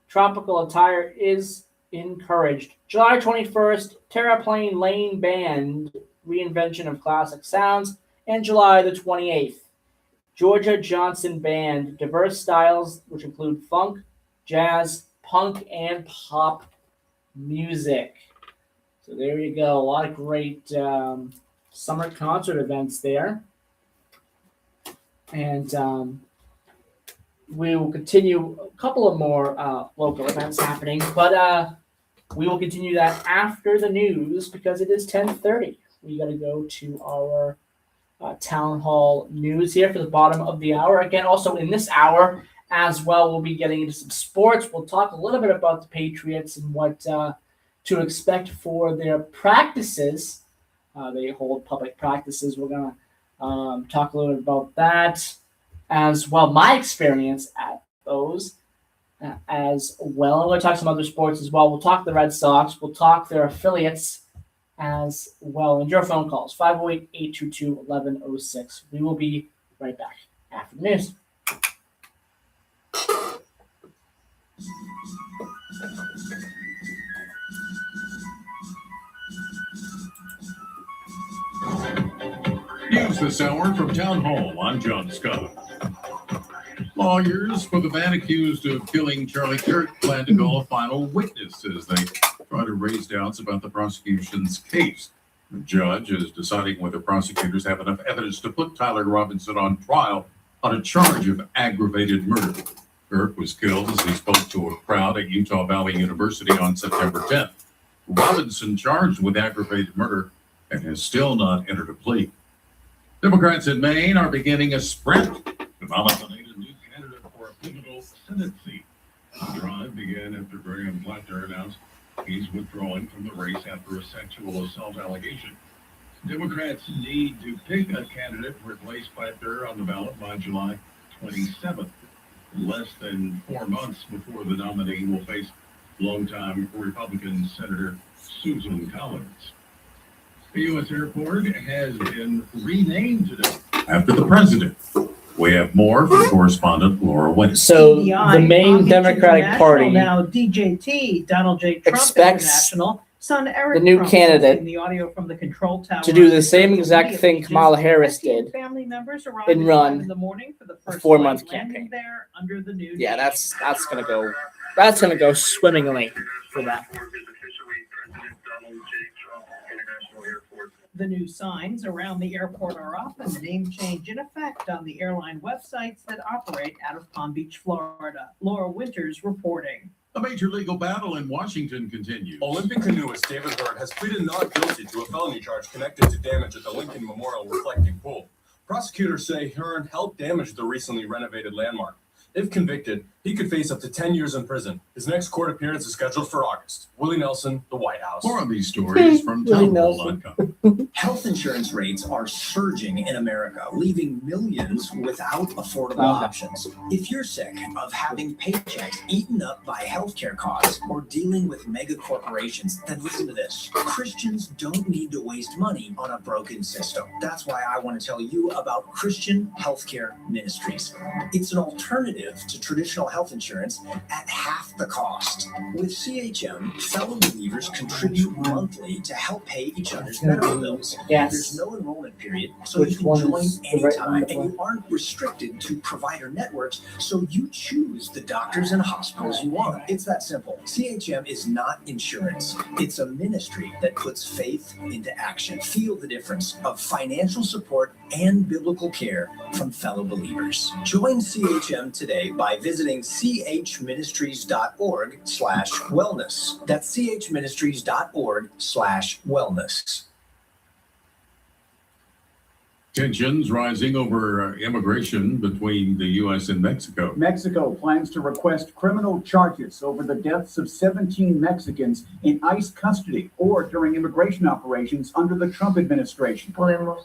Tropical attire is encouraged. July 21st, Terraplane Lane Band, reinvention of classic sounds. And July the 28th, Georgia Johnson Band, diverse styles which include funk, jazz, punk, and pop music. So there you go. A lot of great summer concert events there. And we will continue a couple of more local events happening, but we will continue that after the news because it is 10:30. We got to go to our town hall news here for the bottom of the hour. Again, also in this hour as well, we'll be getting into some sports. We'll talk a little bit about the Patriots and what to expect for their practices. They hold public practices. We're going to talk a little bit about that as well. My experience at those as well. I'm going to talk some other sports as well. We'll talk the Red Sox. We'll talk their affiliates as well. And your phone calls, 508-822-1106. We will be right back after the news.
News this hour from Town Hall. I'm John Scott. Lawyers for the man accused of killing Charlie Kirk plan to call a final witness as they try to raise doubts about the prosecution's case. The judge is deciding whether prosecutors have enough evidence to put Tyler Robinson on trial on a charge of aggravated murder. Kirk was killed as he spoke to a crowd at Utah Valley University on September 10th. Robinson charged with aggravated murder and has still not entered a plea. Democrats in Maine are beginning a sprint to nominate a new candidate for a pivotal Senate seat. The drive began after Graham Plattner announced he's withdrawing from the race after a sexual assault allegation. Democrats need to pick a candidate to replace Plattner on the ballot by July 27th, less than 4 months before the nominee will face longtime Republican Senator Susan Collins. The U.S. airport has been renamed today after the president. We have more from correspondent Laura Wynn.
So the main Democratic Party
now DJT, Donald J. Trump
expects
International, son Eric
the new
Trump,
candidate
in the audio from the control tower
to do the same exact thing Kamala Harris did
family members arrived
and
at 5
run
in the morning for the
a
first
4-month
flight, landing
campaign.
there under the new
Yeah, that's gonna go swimmingly for them.
The new signs around the airport are up and the name change in effect on the airline websites that operate out of Palm Beach, Florida. Laura Winters reporting.
A major legal battle in Washington continues.
Olympic canoeist David Hurd has pleaded not guilty to a felony charge connected to damage at the Lincoln Memorial Reflecting Pool. Prosecutors say Hearn helped damage the recently renovated landmark. If convicted, he could face up to 10 years in prison. His next court appearance is scheduled for August. Willie Nelson, The White House.
More on these stories from townhall.com.
Health insurance rates are surging in America, leaving millions without affordable options. If you're sick of having paychecks eaten up by healthcare costs or dealing with mega corporations, then listen to this. Christians don't need to waste money on a broken system. That's why I want to tell you about Christian Healthcare Ministries. It's an alternative to traditional health insurance at half the cost. With CHM, fellow believers contribute monthly to help pay each other's medical bills.
Yes.
There's no enrollment period, so you can join anytime, and you aren't restricted to provider networks, so you choose the doctors and hospitals you want. It's that simple. CHM is not insurance. It's a ministry that puts faith into action. Feel the difference of financial support and biblical care from fellow believers. Join CHM today by visiting chministries.org/wellness. That's chministries.org/wellness.
Tensions rising over immigration between the U.S. and Mexico.
Mexico plans to request criminal charges over the deaths of 17 Mexicans in ICE custody or during immigration operations under the Trump administration.
Podemos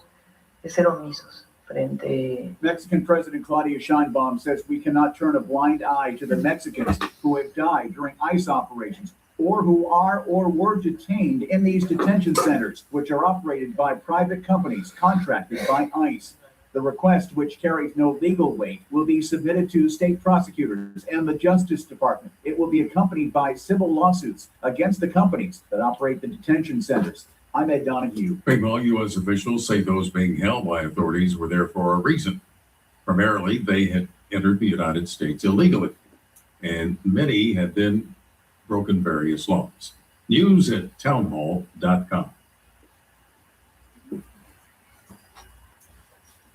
ser omisos frente.
Mexican President Claudia Sheinbaum says we cannot turn a blind eye to the Mexicans who have died during ICE operations or who are or were detained in these detention centers, which are operated by private companies contracted by ICE. The request, which carries no legal weight, will be submitted to state prosecutors and the Justice Department. It will be accompanied by civil lawsuits against the companies that operate the detention centers. I'm Ed Donahue.
Meanwhile, U.S. officials say those being held by authorities were there for a reason. Primarily, they had entered the United States illegally, and many had then broken various laws. News at townhall.com.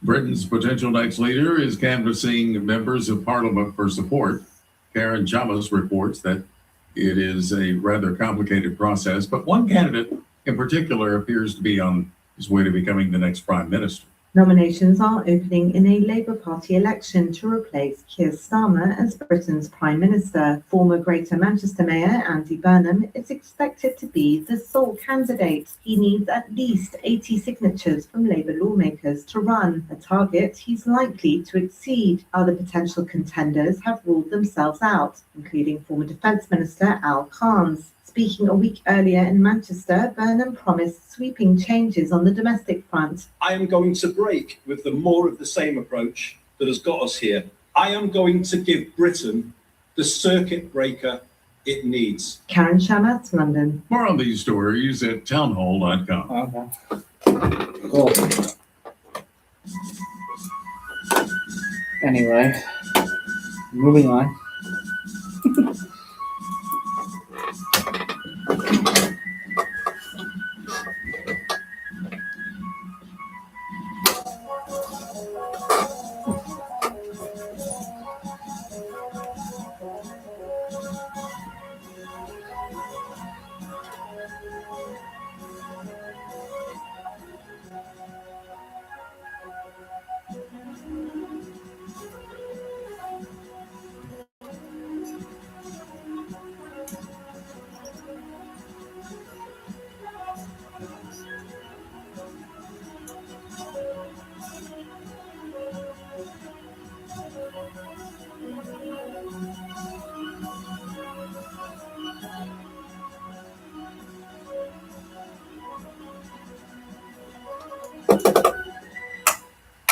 Britain's potential next leader is canvassing members of parliament for support. Karen Chamas reports that it is a rather complicated process, but one candidate in particular appears to be on his way to becoming the next prime minister.
Nominations are opening in a Labour Party election to replace Keir Starmer as Britain's Prime Minister. Former Greater Manchester Mayor Andy Burnham is expected to be the sole candidate. He needs at least 80 signatures from Labour lawmakers to run, a target he's likely to exceed. Other potential contenders have ruled themselves out, including former Defence Minister Al Carnes. Speaking a week earlier in Manchester, Burnham promised sweeping changes on the domestic front.
I am going to break with the more of the same approach that has got us here. I am going to give Britain the circuit breaker it needs.
Karen Chamas, London.
More on these stories at townhall.com.
Okay. Cool. Anyway, moving on.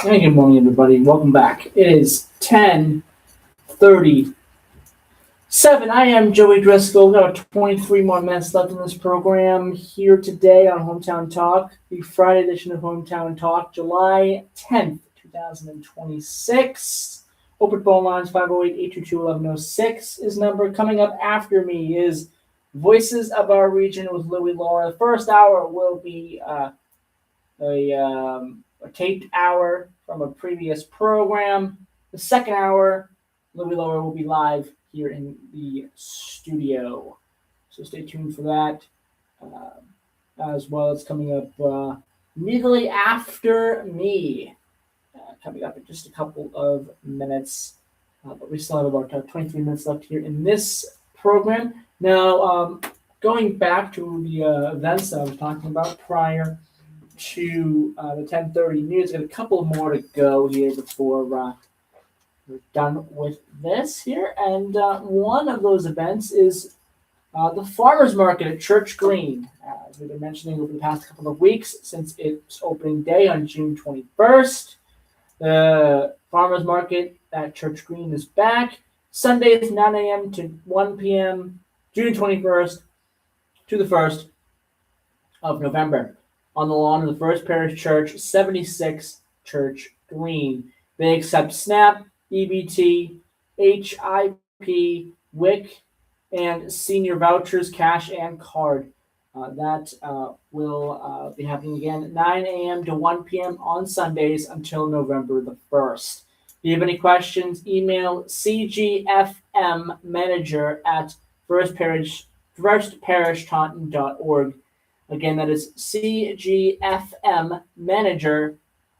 Hey, good morning, everybody. Welcome back. It is 10:37. I am Joey Driscoll. We've got 23 more minutes left in this program here today on Hometown Talk, the Friday edition of Hometown Talk, July 10th, 2026. Open phone lines 508-822-1106 is number. Coming up after me is Voices of Our Region with Louie Laura. The first hour will be a taped hour from a previous program. The second hour, Louie Laura will be live here in the studio. So stay tuned for that. As well as coming up immediately after me. Coming up in just a couple of minutes. But we still have about 23 minutes left here in this program. Now, going back to the events that I was talking about prior to the 10:30 news. Got a couple more to go here before we're done with this here. And one of those events is the farmers market at Church Green. As we've been mentioning over the past couple of weeks since its opening day on June 21st. The farmers market at Church Green is back. Sundays 9 a.m. to 1 p.m. June 21st to the 1st of November. On the lawn of the First Parish Church, 76 Church Green. They accept SNAP, EBT, HIP, WIC, and senior vouchers, cash and card. That will be happening again at 9 a.m. to 1 p.m. on Sundays until November the 1st. If you have any questions, email cgfmmanager@firstparishtaunton.org. Again, that is cgfmmanager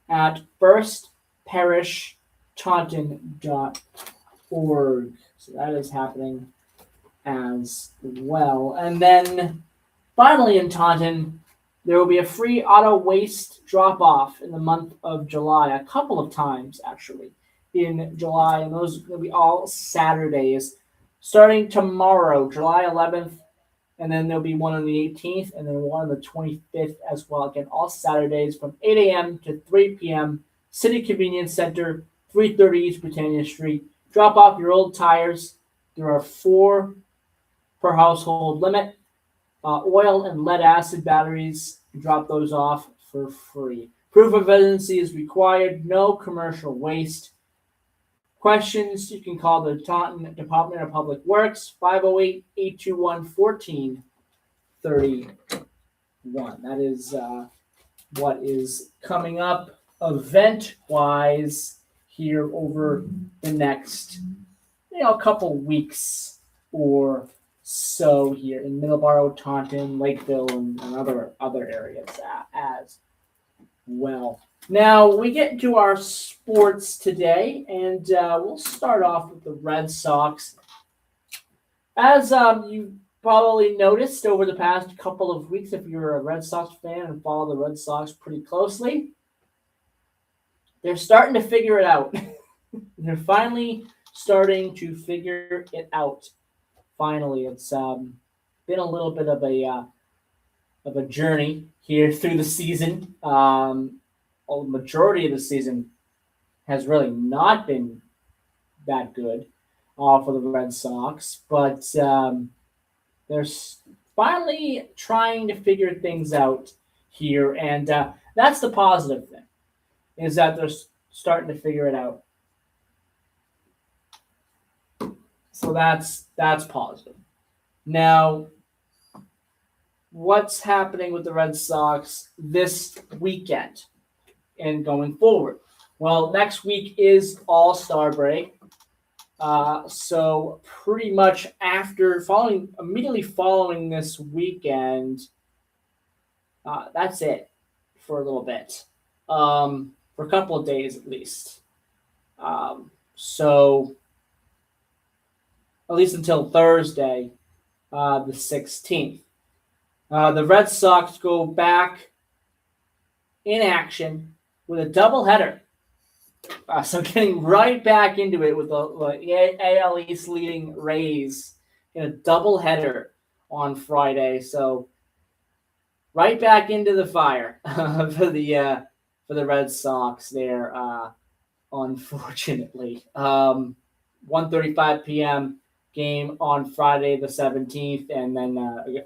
at firstparishtaunton.org. So that is happening as well. And then finally in Taunton, there will be a free auto waste drop-off in the month of July, a couple of times actually in July, and those will be all Saturdays, starting tomorrow, July 11th, and then there'll be one on the 18th, and then one on the 25th as well. Again, all Saturdays from 8 a.m. to 3 p.m. City Convenience Center, 330 East Britannia Street. Drop off your old tires. There are 4 per household limit. Oil and lead acid batteries, drop those off for free. Proof of residency is required. No commercial waste. Questions, you can call the Taunton Department of Public Works, 508-821-1431. That is what is coming up event-wise here over the next, couple weeks or so here in Middleborough, Taunton, Lakeville, and other areas as well. Now we get into our sports today, and we'll start off with the Red Sox. As you probably noticed over the past couple of weeks, if you're a Red Sox fan and follow the Red Sox pretty closely, they're starting to figure it out. They're finally starting to figure it out. Finally, it's been a little bit of a journey here through the season. The majority of the season has really not been that good for the Red Sox, but they're finally trying to figure things out here, and that's the positive thing, is that they're starting to figure it out. So that's positive. Now, what's happening with the Red Sox this weekend and going forward? Well, next week is All-Star break. So pretty much immediately following this weekend, that's it for a little bit, for a couple of days at least. So at least until Thursday, the 16th. The Red Sox go back in action with a doubleheader. So getting right back into it with the AL East leading Rays in a doubleheader on Friday. So right back into the fire for the Red Sox there, unfortunately. 1:35 p.m. game on Friday the 17th, and then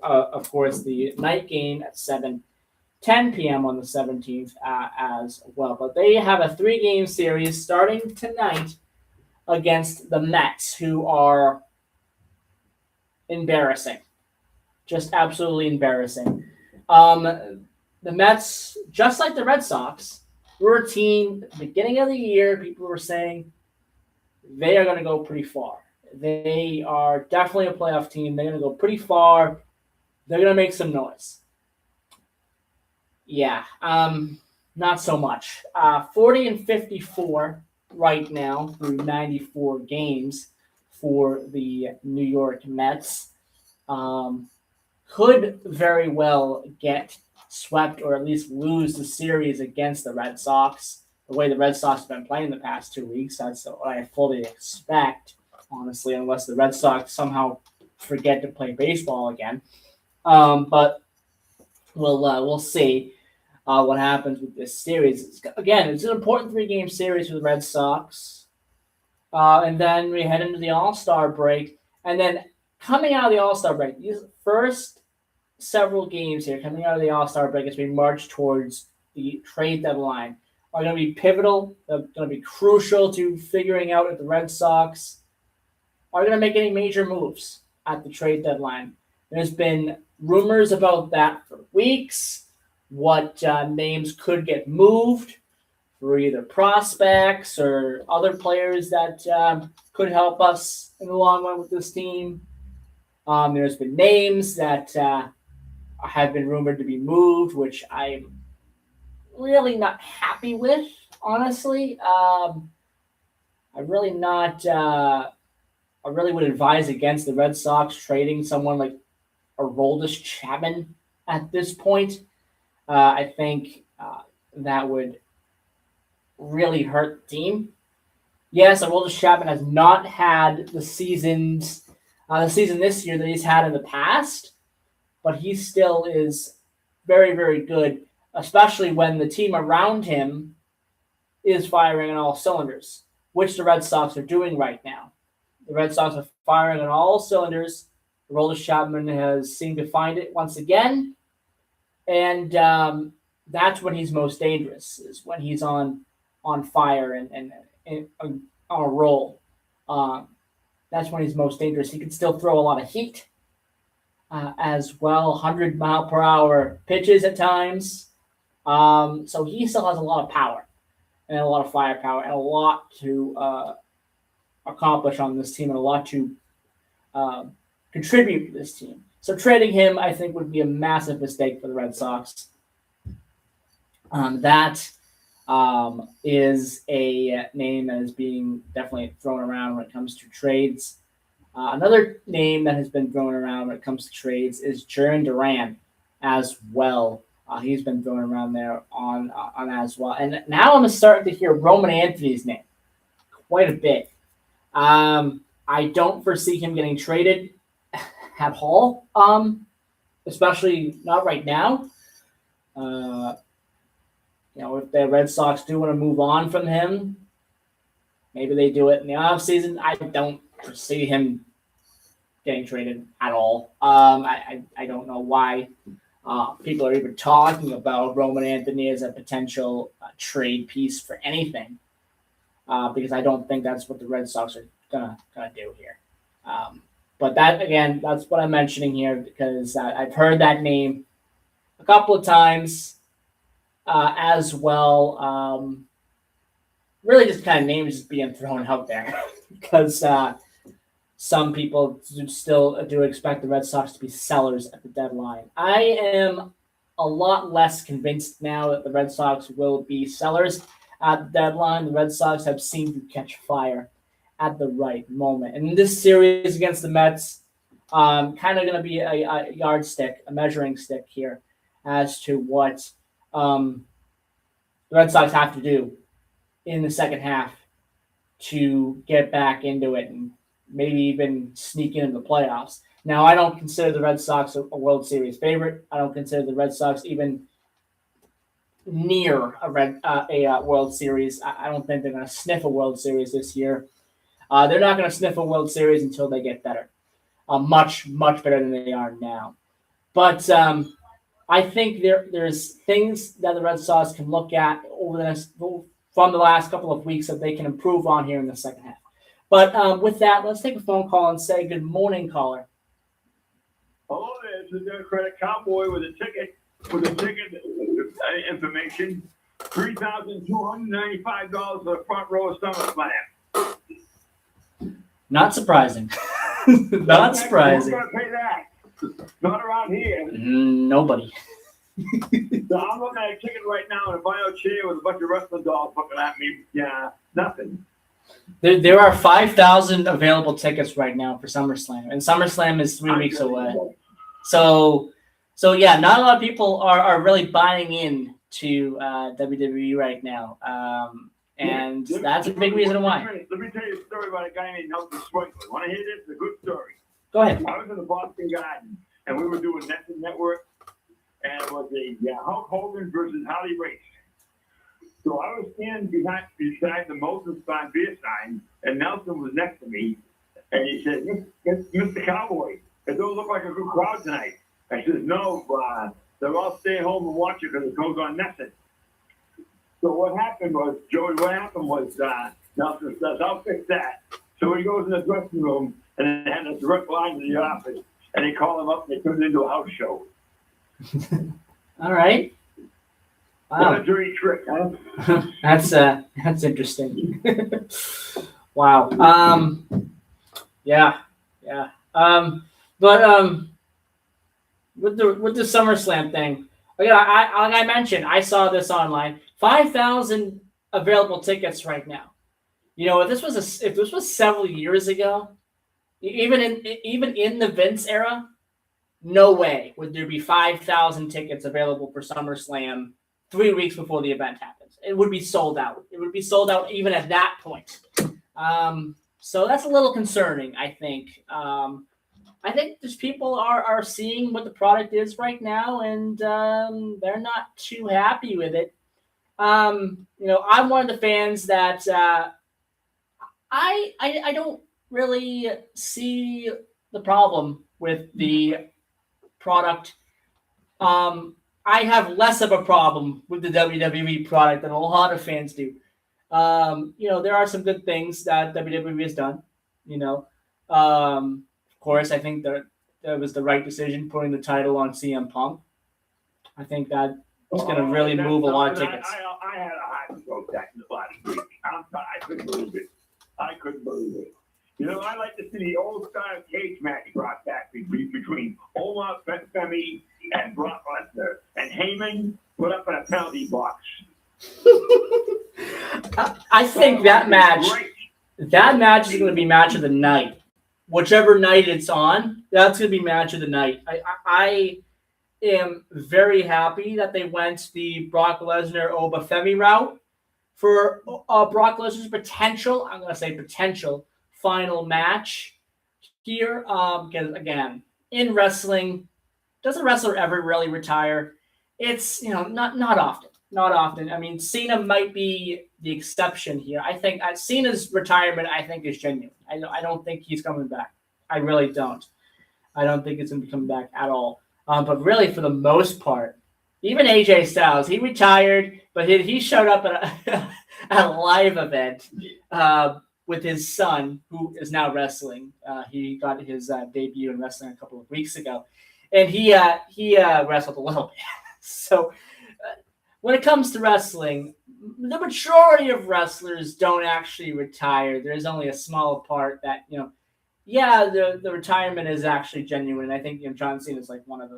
of course the night game at 7:10 p.m. on the 17th as well. But they have a 3-game series starting tonight against the Mets, who are embarrassing, just absolutely embarrassing. The Mets, just like the Red Sox, were a team at the beginning of the year. People were saying they are going to go pretty far. They are definitely a playoff team. They're going to go pretty far. They're going to make some noise. Yeah, not so much. 40-54 right now through 94 games for the New York Mets. Could very well get swept or at least lose the series against the Red Sox. The way the Red Sox have been playing the past 2 weeks, that's what I fully expect, honestly, unless the Red Sox somehow forget to play baseball again. But we'll see what happens with this series. Again, it's an important 3-game series for the Red Sox. And then we head into the All-Star break. And then coming out of the All-Star break, these first several games here coming out of the All-Star break as we march towards the trade deadline are going to be pivotal. They're going to be crucial to figuring out if the Red Sox are going to make any major moves at the trade deadline. There's been rumors about that for weeks, what names could get moved for either prospects or other players that could help us in the long run with this team. There's been names that have been rumored to be moved, which I'm really not happy with, honestly. I really not. I really would advise against the Red Sox trading someone like Aroldis Chapman at this point. I think that would really hurt the team. Yes, Aroldis Chapman has not had the season this year that he's had in the past, but he still is very, very good, especially when the team around him is firing on all cylinders, which the Red Sox are doing right now. The Red Sox are firing on all cylinders. Aroldis Chapman has seemed to find it once again, and that's when he's most dangerous, is when he's on fire and on a roll. That's when he's most dangerous. He can still throw a lot of heat as well, 100-mile-per-hour pitches at times. So he still has a lot of power and a lot of firepower and a lot to accomplish on this team and a lot to contribute to this team. So trading him, I think, would be a massive mistake for the Red Sox. That is a name that is being definitely thrown around when it comes to trades. Another name that has been thrown around when it comes to trades is Jarren Duran as well. He's been thrown around there on as well. And now I'm starting to hear Roman Anthony's name quite a bit. I don't foresee him getting traded at all, especially not right now. If the Red Sox do want to move on from him, maybe they do it in the offseason. I don't foresee him getting traded at all. I don't know why people are even talking about Roman Anthony as a potential trade piece for anything, because I don't think that's what the Red Sox are gonna do here. But that, again, that's what I'm mentioning here because I've heard that name a couple of times as well. Really just kind of names just being thrown out there because some people still do expect the Red Sox to be sellers at the deadline. I am a lot less convinced now that the Red Sox will be sellers at the deadline. The Red Sox have seemed to catch fire at the right moment. And this series against the Mets, kind of going to be a yardstick, a measuring stick here as to what the Red Sox have to do in the second half to get back into it and maybe even sneak into the playoffs. Now, I don't consider the Red Sox a World Series favorite. I don't consider the Red Sox even near a World Series. I don't think they're going to sniff a World Series this year. They're not going to sniff a World Series until they get better, much, much better than they are now. But I think there's things that the Red Sox can look at from the last couple of weeks that they can improve on here in the second half. But with that, let's take a phone call and say good morning, caller.
Hello there, it's the Democratic Cowboy with a ticket information. $3,295 for the front row of SummerSlam.
Not surprising. Not surprising.
Who's going to pay that? Not around here.
Nobody.
So I'm looking at a ticket right now in a bio chair with a bunch of wrestling dolls looking at me. Yeah, nothing.
There are 5,000 available tickets right now for SummerSlam, and SummerSlam is 3 weeks away. So yeah, not a lot of people are really buying in to WWE right now, and that's a big reason why.
Let me tell you a story about a guy named Nelson Sprinkler. Want to hear this? It's a good story.
Go ahead.
I was in the Boston Garden, and we were doing Netflix Network, and it was a Hulk Hogan versus Harley Race. So I was standing beside the Moses Stein beer sign, and Nelson was next to me, and he said, Mr. Cowboy, it don't look like a good crowd tonight. I said, no, they're all staying home and watch it because it goes on Netflix. So what happened was, Joey, Nelson says, I'll fix that. So he goes in the dressing room, and they had a direct line to the office, and they call him up, and they turn it into a house show.
All right. Wow.
What a dirty trick, huh?
That's interesting. Wow. Yeah. But with the SummerSlam thing, Again, like I mentioned, I saw this online. 5,000 available tickets right now. You know, if this was several years ago, even in the Vince era, no way would there be 5,000 tickets available for SummerSlam 3 weeks before the event happens. It would be sold out. It would be sold out even at that point. So that's a little concerning, I think. I think just people are seeing what the product is right now, and they're not too happy with it. You know, I'm one of the fans that I don't really see the problem with the product. I have less of a problem with the WWE product than a lot of fans do. You know, there are some good things that WWE has done. You know, of course, I think that was the right decision putting the title on CM Punk. I think that is going to really move a lot of tickets.
I had a hot stroke that last week. I couldn't believe it. I couldn't believe it. You know, I like to see the old-style cage match brought back between Omar Femi and Brock Lesnar, and Heyman put up in a penalty box.
I think that match is going to be match of the night. Whichever night it's on, that's going to be match of the night. I am very happy that they went the Brock Lesnar Oba Femi route for Brock Lesnar's potential. I'm going to say potential final match here. Because again, in wrestling, does a wrestler ever really retire? It's, you know, not often. Not often. I mean, Cena might be the exception here. I think Cena's retirement, I think, is genuine. I don't think he's coming back. I really don't. I don't think it's going to be coming back at all. But really, for the most part, even AJ Styles, he retired, but he showed up at a live event with his son, who is now wrestling. He got his debut in wrestling a couple of weeks ago, and he wrestled a little bit. So when it comes to wrestling, the majority of wrestlers don't actually retire. There's only a small part that, you know, yeah, the retirement is actually genuine. I think, you know, John Cena is like one of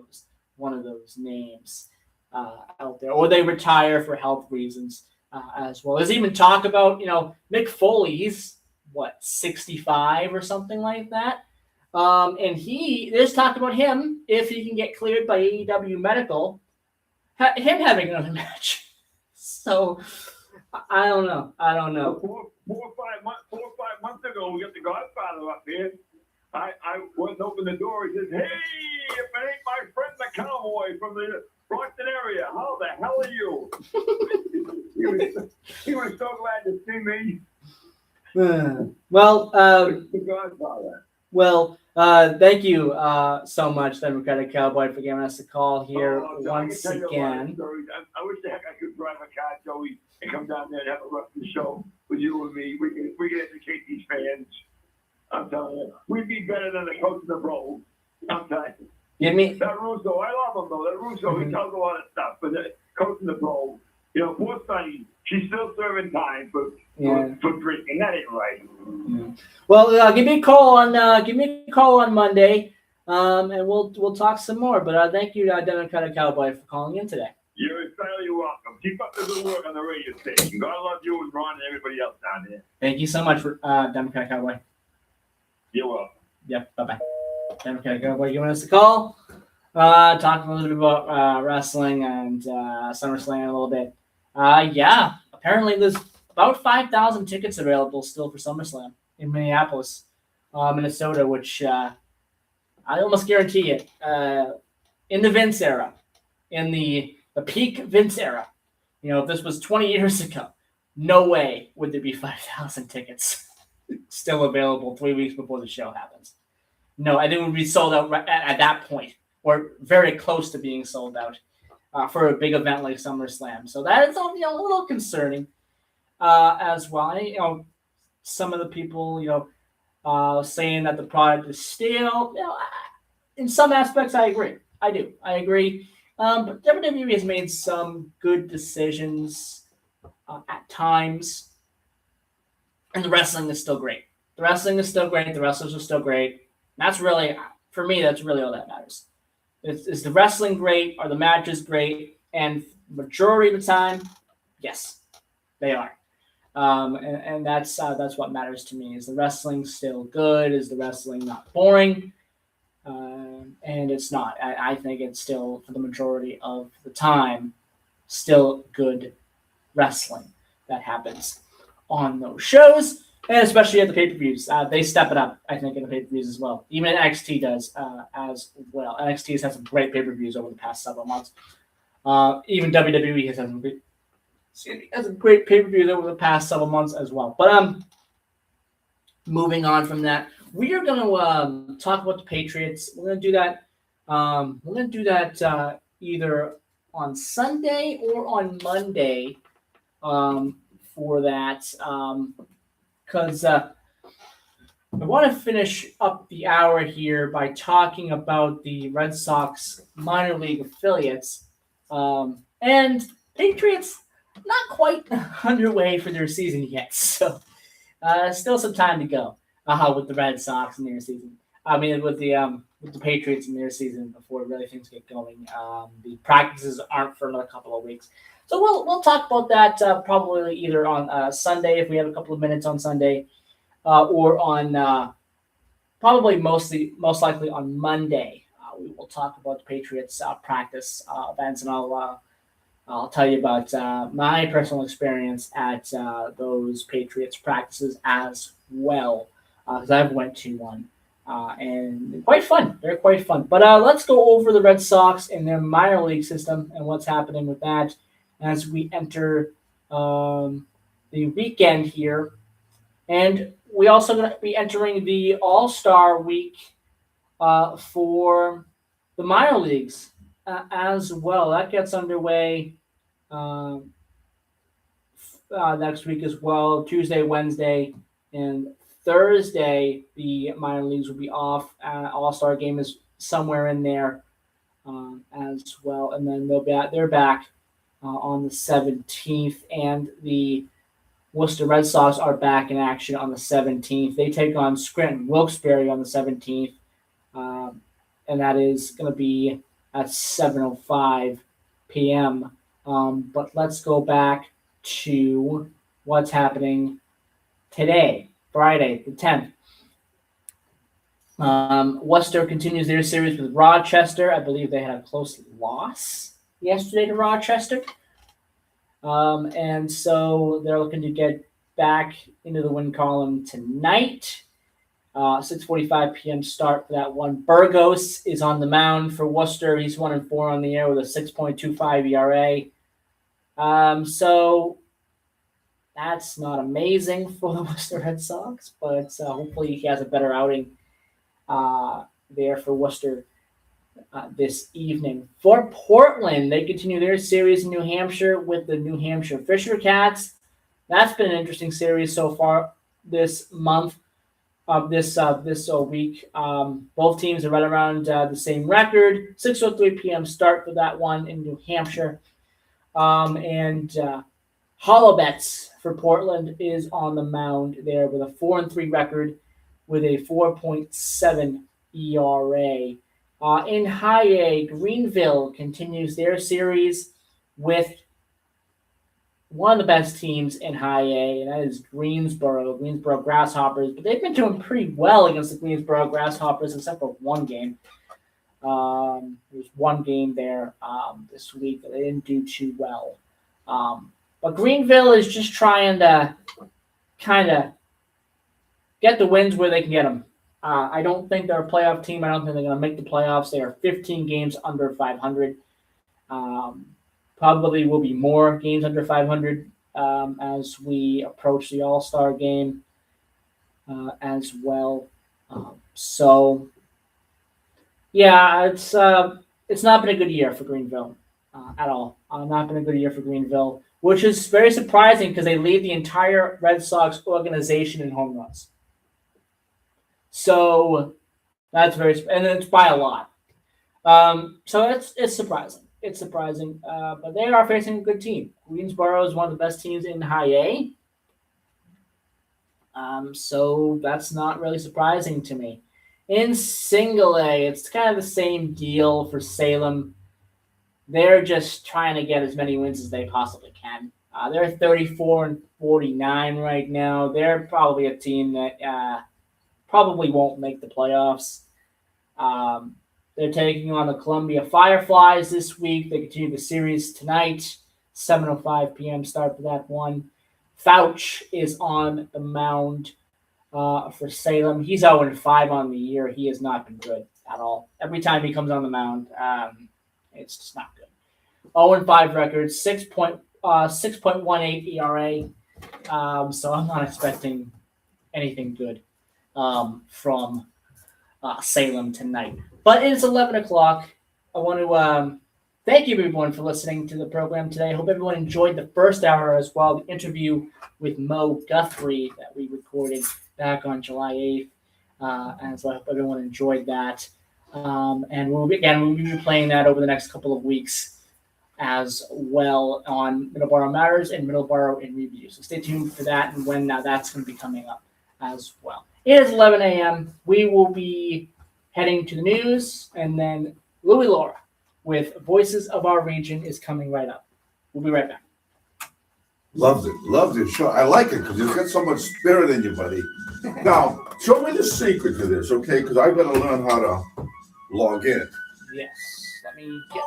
those names out there, or they retire for health reasons as well. There's even talk about, you know, Mick Foley. He's 65 or something like that, and there's talk about him, if he can get cleared by AEW Medical, him having another match. So I don't know.
4 or 5 months ago, we got the Godfather up here. I went and opened the door. He says, "Hey, if it ain't my friend the cowboy from the Brockton area, how the hell are you?" he was so glad to see me.
Well,
The Godfather.
well, thank you so much, Democratic Cowboy, for giving us a call here once
I can tell you a lot of
again.
stories. I wish the heck I could drive a car, Joey, and come down there and have a wrestling show with you and me. We can educate these fans. I'm telling you, we'd be better than the coach of the Bro. I'm telling you.
Give me
That Russo, I love him though. That Russo, he tells a lot of stuff. But the coach of the Bro, you know, poor Sonny, she's still serving time for drinking. That ain't right.
Well, give me a call on Monday, and we'll talk some more. But thank you, Democratic Cowboy, for calling in today.
You're entirely welcome. Keep up the good work on the radio station. God love you and Ron and everybody else down there.
Thank you so much for Democratic Cowboy.
You're welcome.
Yep. Bye bye. Democratic Cowboy giving us a call. Talking a little bit about wrestling and SummerSlam a little bit. Yeah, apparently there's about 5,000 tickets available still for SummerSlam in Minneapolis, Minnesota, which I almost guarantee it. In the Vince era, in the peak Vince era, you know, if this was 20 years ago, no way would there be 5,000 tickets still available 3 weeks before the show happens. No, I think it would be sold out at that point, or very close to being sold out for a big event like SummerSlam. So that is, you know, a little concerning as well. You know, some of the people, you know, saying that the product is stale. You know, in some aspects, I agree. I agree. But WWE has made some good decisions at times. And the wrestling is still great. The wrestling is still great. The wrestlers are still great. That's really, for me, that's really all that matters. Is the wrestling great? Are the matches great? And majority of the time, yes, they are. And that's what matters to me. Is the wrestling still good? Is the wrestling not boring? And it's not. I think it's still, for the majority of the time, still good wrestling that happens on those shows, and especially at the pay-per-views. They step it up, I think, in the pay-per-views as well. Even NXT does as well. NXT has had some great pay-per-views over the past several months. Even WWE has had some great pay-per-views over the past several months as well. But moving on from that, we are going to talk about the Patriots. We're going to do that. Either on Sunday or on Monday for that, because I want to finish up the hour here by talking about the Red Sox minor league affiliates, and Patriots not quite underway for their season yet, so still some time to go with the Red Sox in their season. I mean, with the Patriots in their season before really things get going. The practices aren't for another couple of weeks, so we'll talk about that probably either on Sunday if we have a couple of minutes on Sunday, or on probably most likely on Monday. We will talk about the Patriots practice events, and I'll tell you about my personal experience at those Patriots practices as well, because I've went to one. And they're quite fun. They're quite fun. But let's go over the Red Sox and their minor league system and what's happening with that as we enter the weekend here. And we also going to be entering the All-Star week for the minor leagues as well. That gets underway next week as well, Tuesday, Wednesday, and Thursday. The minor leagues will be off. All-Star game is somewhere in there as well, and then they're back on the 17th, and the Worcester Red Sox are back in action on the 17th. They take on Scranton Wilkes-Barre on the 17th, and that is going to be at 7:05 p.m. But let's go back to what's happening today. Friday, the 10th. Worcester continues their series with Rochester. I believe they had a close loss yesterday to Rochester. And so they're looking to get back into the win column tonight. 6:45 p.m. start for that one. Burgos is on the mound for Worcester. He's 1-4 on the year with a 6.25 ERA. So that's not amazing for the Worcester Red Sox, but hopefully he has a better outing there for Worcester this evening. For Portland, they continue their series in New Hampshire with the New Hampshire Fisher Cats. That's been an interesting series so far this month, this week. Both teams are right around the same record. 6:03 p.m. start for that one in New Hampshire. And Hollowbets for Portland is on the mound there with a 4-3 record with a 4.7 ERA. In High A, Greenville continues their series with one of the best teams in High A, and that is Greensboro Grasshoppers. But they've been doing pretty well against the Greensboro Grasshoppers, except for one game. There's one game there this week that they didn't do too well. But Greenville is just trying to kind of get the wins where they can get them. I don't think they're a playoff team. I don't think they're going to make the playoffs. They are 15 games under 500. Probably will be more games under 500 as we approach the All-Star game as well. So, yeah, it's not been a good year for Greenville at all. Not been a good year for Greenville, which is very surprising because they lead the entire Red Sox organization in home runs. So that's and it's by a lot. So it's surprising. It's surprising, but they are facing a good team. Greensboro is one of the best teams in High A. So that's not really surprising to me. In single A, it's kind of the same deal for Salem. They're just trying to get as many wins as they possibly can. They're 34-49 right now. They're probably a team that probably won't make the playoffs. They're taking on the Columbia Fireflies this week. They continue the series tonight, 7:05 p.m. start for that one. Fouch is on the mound for Salem. He's 0-5 on the year. He has not been good at all. Every time he comes on the mound, it's just not good. 0-5 record, 6.18 ERA. So I'm not expecting anything good from Salem tonight. But it is 11 o'clock. I want to thank you, everyone, for listening to the program today. I hope everyone enjoyed the first hour as well, the interview with Mo Guthrie that we recorded back on July 8th. And so I hope everyone enjoyed that. And we'll be playing that over the next couple of weeks as well on Middleborough Matters and Middleborough in Review. So stay tuned for that and when that's going to be coming up as well. It is 11 a.m. We will be heading to the news, and then Louis Laura with Voices of Our Region is coming right up. We'll be right back.
Loved it. Show. I like it because you've got so much spirit in you, buddy. Now, show me the secret to this, okay? Because I better learn how to log in.
Yes. Let me get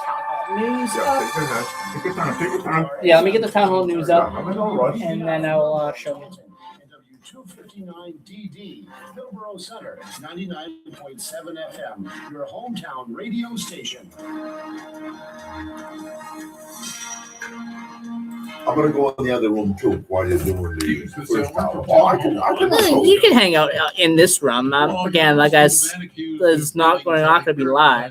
town hall news
Yeah,
up.
take your time.
Yeah, let me get the town hall news up,
I'm in no rush.
and then I'll show you.
W259DD, Hillborough Center, 99.7 FM, your hometown radio station.
I'm gonna go in the other room too while you're doing the first hour. Oh, I can.
You can hang out in this room. Again, like I said, it's not going to be live.